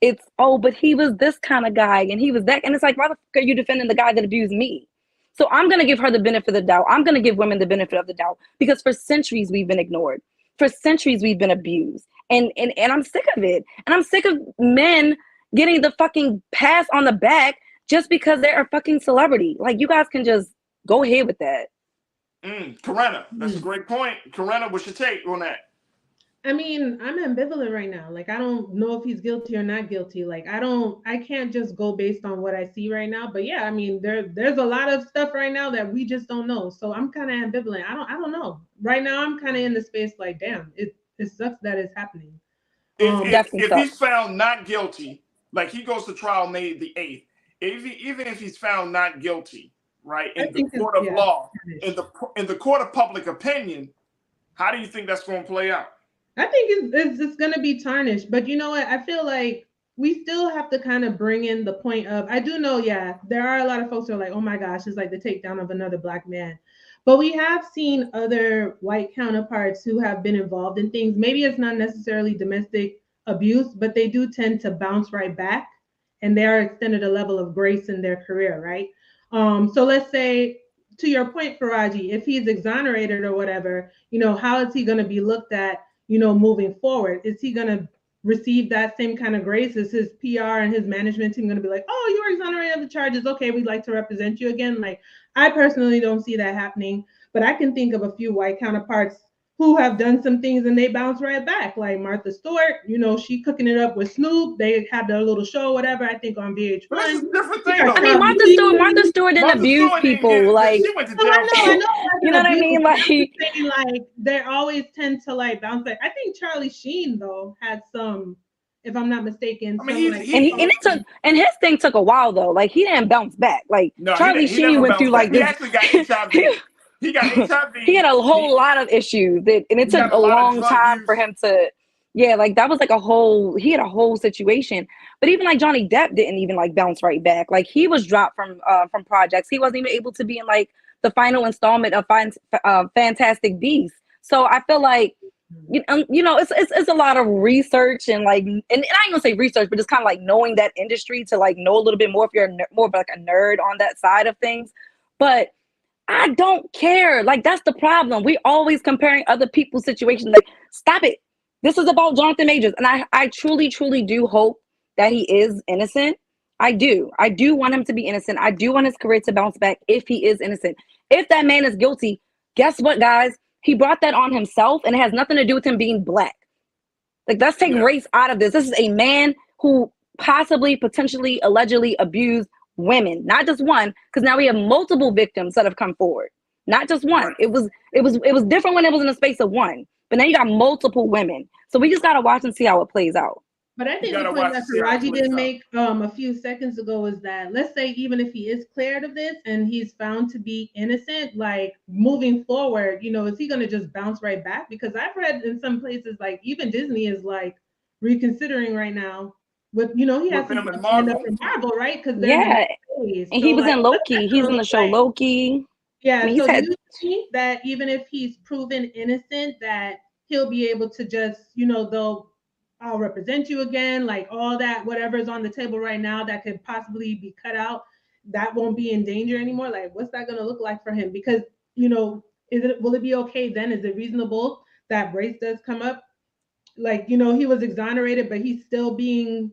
it's, oh, but he was this kind of guy and he was that. And it's like, why the fuck are you defending the guy that abused me? So I'm going to give her the benefit of the doubt. I'm going to give women the benefit of the doubt, because for centuries we've been ignored. For centuries we've been abused. And I'm sick of it. And I'm sick of men getting the fucking pass on the back just because they're a fucking celebrity. Like, you guys can just go ahead with that. Corinna, that's a great point. Corinna, what's your take on that? I mean, I'm ambivalent right now. Like, I don't know if he's guilty or not guilty. Like, I can't just go based on what I see right now. But yeah, I mean, there's a lot of stuff right now that we just don't know. So I'm kind of ambivalent. I don't know. Right now, I'm kind of in the space like, damn, it sucks that it's happening. If he's found not guilty, like he goes to trial May the 8th, even if he's found not guilty, right, in the court of law, in the court of public opinion, how do you think that's going to play out? I think it's going to be tarnished. But you know what? I feel like we still have to kind of bring in the point of, I do know, there are a lot of folks who are like, oh my gosh, it's like the takedown of another Black man. But we have seen other white counterparts who have been involved in things. Maybe it's not necessarily domestic abuse, but they do tend to bounce right back, and they are extended a level of grace in their career, right? So let's say, to your point, Farajii, if he's exonerated or whatever, how is he going to be looked at, moving forward? Is he going to receive that same kind of grace? Is his PR and his management team going to be like, oh, you're exonerated of the charges, okay, we'd like to represent you again? Like, I personally don't see that happening, but I can think of a few white counterparts who have done some things and they bounce right back, like Martha Stewart. She cooking it up with Snoop. They had their little show, whatever, I think on VH1. That's a different thing. I mean, Martha Stewart didn't abuse people. Like, she went to jail. You know what I mean? Like, they always tend to like bounce back. I think Charlie Sheen though had some if I'm not mistaken. I mean, and his thing took a while though. Like he didn't bounce back. Like no, Charlie he Sheen went through like this. this. He actually got HIV. He got HIV. He had a whole lot of issues and it took a long time for him to. Yeah, like that was like he had a whole situation. But even like Johnny Depp didn't even like bounce right back. Like he was dropped from projects. He wasn't even able to be in like the final installment of Fantastic Beasts. So I feel like it's a lot of research and like, and I ain't gonna say research, but just kind of like knowing that industry to like know a little bit more if you're more of like a nerd on that side of things. But I don't care. Like that's the problem. We always comparing other people's situations. Like stop it. This is about Jonathan Majors. And I truly, truly do hope that he is innocent. I do want him to be innocent. I do want his career to bounce back if he is innocent. If that man is guilty, guess what, guys? He brought that on himself and it has nothing to do with him being Black. Like, let's take race out of this. This is a man who possibly, potentially, allegedly abused women. Not just one, because now we have multiple victims that have come forward. Not just one. Right. It was different when it was in the space of one. But now you got multiple women. So we just got to watch and see how it plays out. But I think the point that Farajii didn't make a few seconds ago is that, let's say even if he is cleared of this and he's found to be innocent, like moving forward, is he going to just bounce right back? Because I've read in some places, like even Disney is like reconsidering right now. With he has to stand up in Marvel, right? Because and he was in Loki. He's in the show Loki. Yeah, I mean, so do you think that even if he's proven innocent, that he'll be able to just, I'll represent you again, like all that, whatever's on the table right now that could possibly be cut out, that won't be in danger anymore? Like, what's that going to look like for him? Because, will it be okay then? Is it reasonable that Brace does come up? Like, he was exonerated, but he's still being,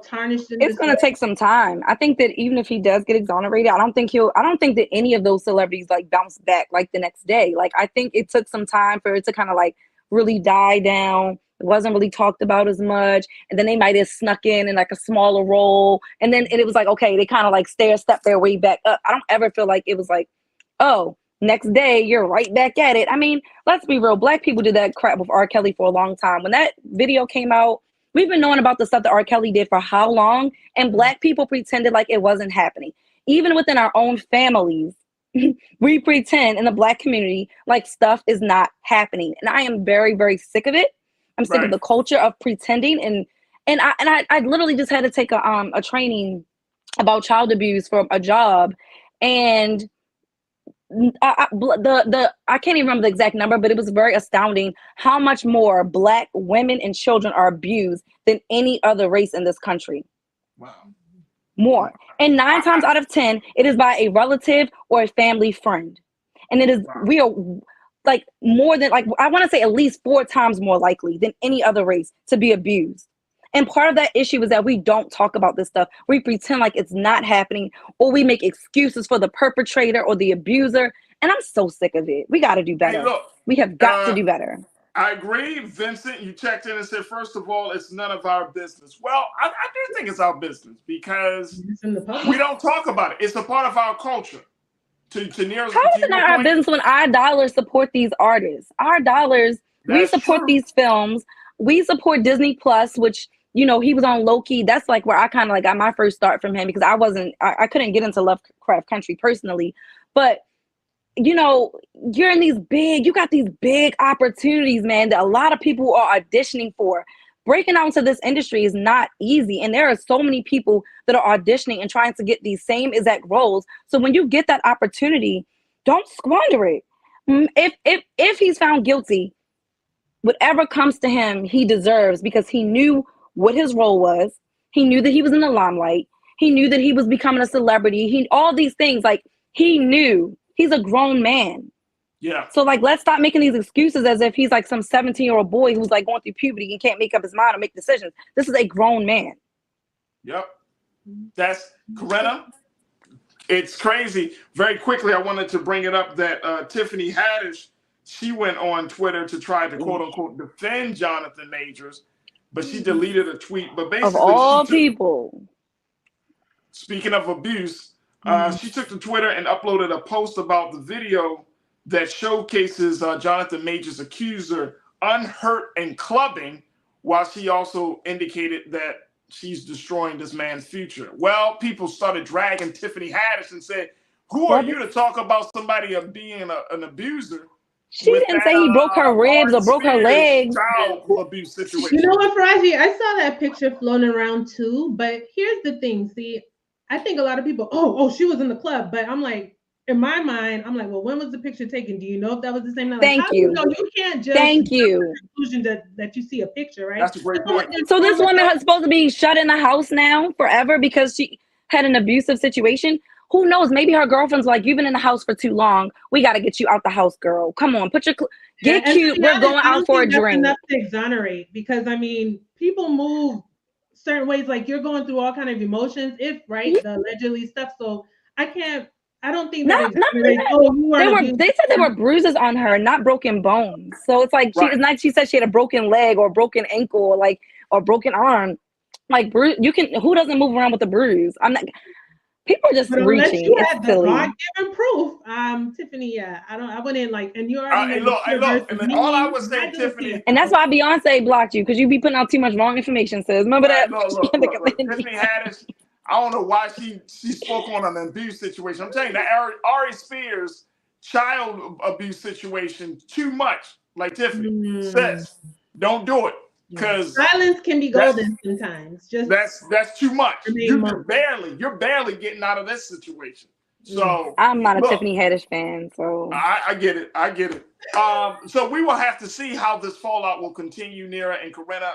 tarnished. It's going to take some time. I think that even if he does get exonerated, I don't think that any of those celebrities like bounce back like the next day. Like, I think it took some time for it to kind of like really die down. It wasn't really talked about as much. And then they might have snuck in like a smaller role. And then it was like, okay, they kind of like step their way back up. I don't ever feel like it was like, oh, next day you're right back at it. I mean, let's be real. Black people did that crap with R. Kelly for a long time. When that video came out, we've been knowing about the stuff that R. Kelly did for how long? And Black people pretended like it wasn't happening. Even within our own families, we pretend in the Black community like stuff is not happening. And I am very, very sick of it. I'm sick of the culture of pretending. And I literally just had to take a training about child abuse for a job. And I can't even remember the exact number, but it was very astounding how much more Black women and children are abused than any other race in this country. Wow. More. And 9 times out of 10, it is by a relative or a family friend. And it is, we are like more than, like, I want to say at least 4 times more likely than any other race to be abused. And part of that issue is that we don't talk about this stuff. We pretend like it's not happening, or we make excuses for the perpetrator or the abuser. And I'm so sick of it. We got to do better. Hey, look, we have got to do better. I agree. Vincent, you checked in and said, first of all, it's none of our business. Well, I do think it's our business because we don't talk about it. It's a part of our culture. How is it not our business when our dollars support these artists? Our dollars, we support these films. We support Disney Plus, which, he was on Loki. That's like where I kind of like got my first start from him, because I couldn't get into Lovecraft Country personally. But, you got these big opportunities, man, that a lot of people are auditioning for. Breaking out into this industry is not easy. And there are so many people that are auditioning and trying to get these same exact roles. So when you get that opportunity, don't squander it. If he's found guilty, whatever comes to him, he deserves, because he knew what his role was. He knew that he was in the limelight. He knew that he was becoming a celebrity. All these things, like, he knew. He's a grown man. Yeah. So, like, let's stop making these excuses as if he's like some 17-year-old boy who's like going through puberty and can't make up his mind or make decisions. This is a grown man. Yep. That's Corinna. It's crazy. Very quickly, I wanted to bring it up that Tiffany Haddish, she went on Twitter to try to quote unquote defend Jonathan Majors, but she deleted a tweet. But basically, of all people, speaking of abuse, she took to Twitter and uploaded a post about the video that showcases Jonathan Majors' accuser unhurt and clubbing while she also indicated that she's destroying this man's future. Well, people started dragging Tiffany Haddish and said, who are you to talk about somebody of being an abuser? She didn't say he broke her ribs or broke her legs. Child abuse situation. You know what, Farajii? I saw that picture floating around too, but here's the thing. See, I think a lot of people, oh, she was in the club, but I'm like, in my mind, I'm like, well, when was the picture taken? Do you know if that was the same night? Thank you. You can't just Thank you. Conclusion that you see a picture, right? That's a great point. So this woman is supposed to be shut in the house now forever because she had an abusive situation. Who knows? Maybe her girlfriend's like, you've been in the house for too long. We got to get you out the house, girl. Come on, get cute. We're going out for a drink. Enough to exonerate, because I mean, people move certain ways. Like, you're going through all kind of emotions, the allegedly stuff. So I don't think that. They said there were bruises on her, not broken bones. So it's like she said she had a broken leg or broken ankle or broken arm. Like, who doesn't move around with a bruise? I'm not. People are just reaching. You it's had silly. God-given proof, Tiffany. Yeah, I wouldn't like, and you already look, and all I was saying, Tiffany, and that's why Beyonce blocked you, because you be putting out too much wrong information. Sis, remember that? Look, Tiffany Haddish. I don't know why she spoke on an abuse situation. I'm telling you, that Ari Spears child abuse situation too much. Like Tiffany says, don't do it. Because silence can be golden sometimes. Just that's too much. You're barely getting out of this situation. So I'm not a Tiffany Haddish fan, so I get it. So we will have to see how this fallout will continue, Nira and Corinna.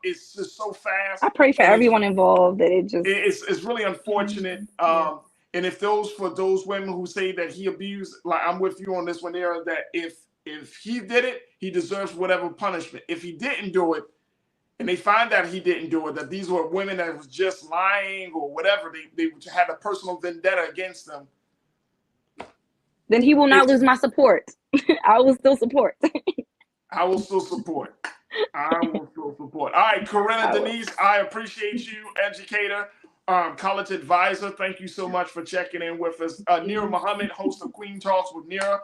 It's just so fast. I pray for everyone involved that it's really unfortunate. And if for those women who say that he abused, like, I'm with you on this one, Nira, that if he did it, he deserves whatever punishment. If he didn't do it, and they find out he didn't do it, that these were women that was just lying or whatever, they had a personal vendetta against them, then he will not lose my support. I will still support. I will still support. All right, Corinna Denise, I appreciate you, educator, college advisor. Thank you so much for checking in with us. Nira Muhammad, host of Queen Talks with Nira,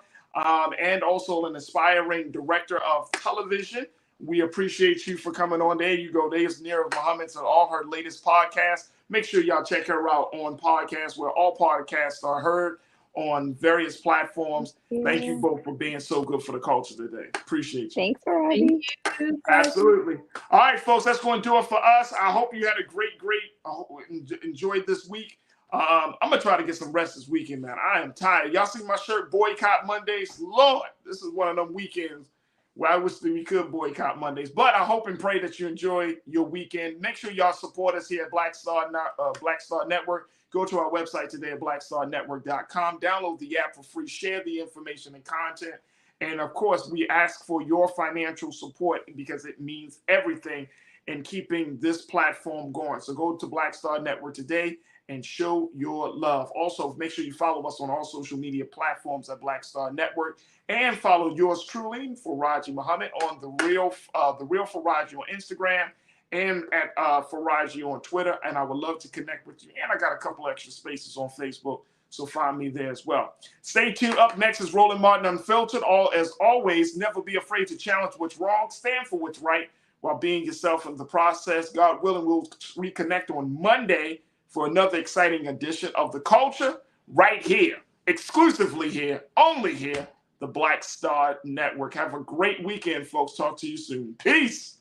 and also an aspiring director of television. We appreciate you for coming on. There you go. There's Nira Muhammad and all her latest podcasts. Make sure y'all check her out on podcasts, where all podcasts are heard on various platforms. Thank you both for being so good for the culture today. Appreciate you. Thanks, Farajii. Absolutely. All right, folks, that's going to do it for us. I hope you had a great, enjoyed this week. I'm going to try to get some rest this weekend, man. I am tired. Y'all see my shirt, Boycott Mondays? Lord, this is one of them weekends where I wish that we could boycott Mondays. But I hope and pray that you enjoy your weekend. Make sure y'all support us here at Black Star Network. Go to our website today at blackstarnetwork.com. Download the app for free. Share the information and content. And, of course, we ask for your financial support because it means everything in keeping this platform going. So go to Black Star Network today and show your love. Also, make sure you follow us on all social media platforms at Black Star Network, and follow yours truly, Farajii Muhammad, on the real Farajii on Instagram, and at Farajii on Twitter. And I would love to connect with you. And I got a couple extra spaces on Facebook, so find me there as well. Stay tuned. Up next is Roland Martin Unfiltered. As always, never be afraid to challenge what's wrong. Stand for what's right while being yourself in the process. God willing, we'll reconnect on Monday for another exciting edition of The Culture, right here, exclusively here, only here, the Black Star Network. Have a great weekend, folks. Talk to you soon. Peace.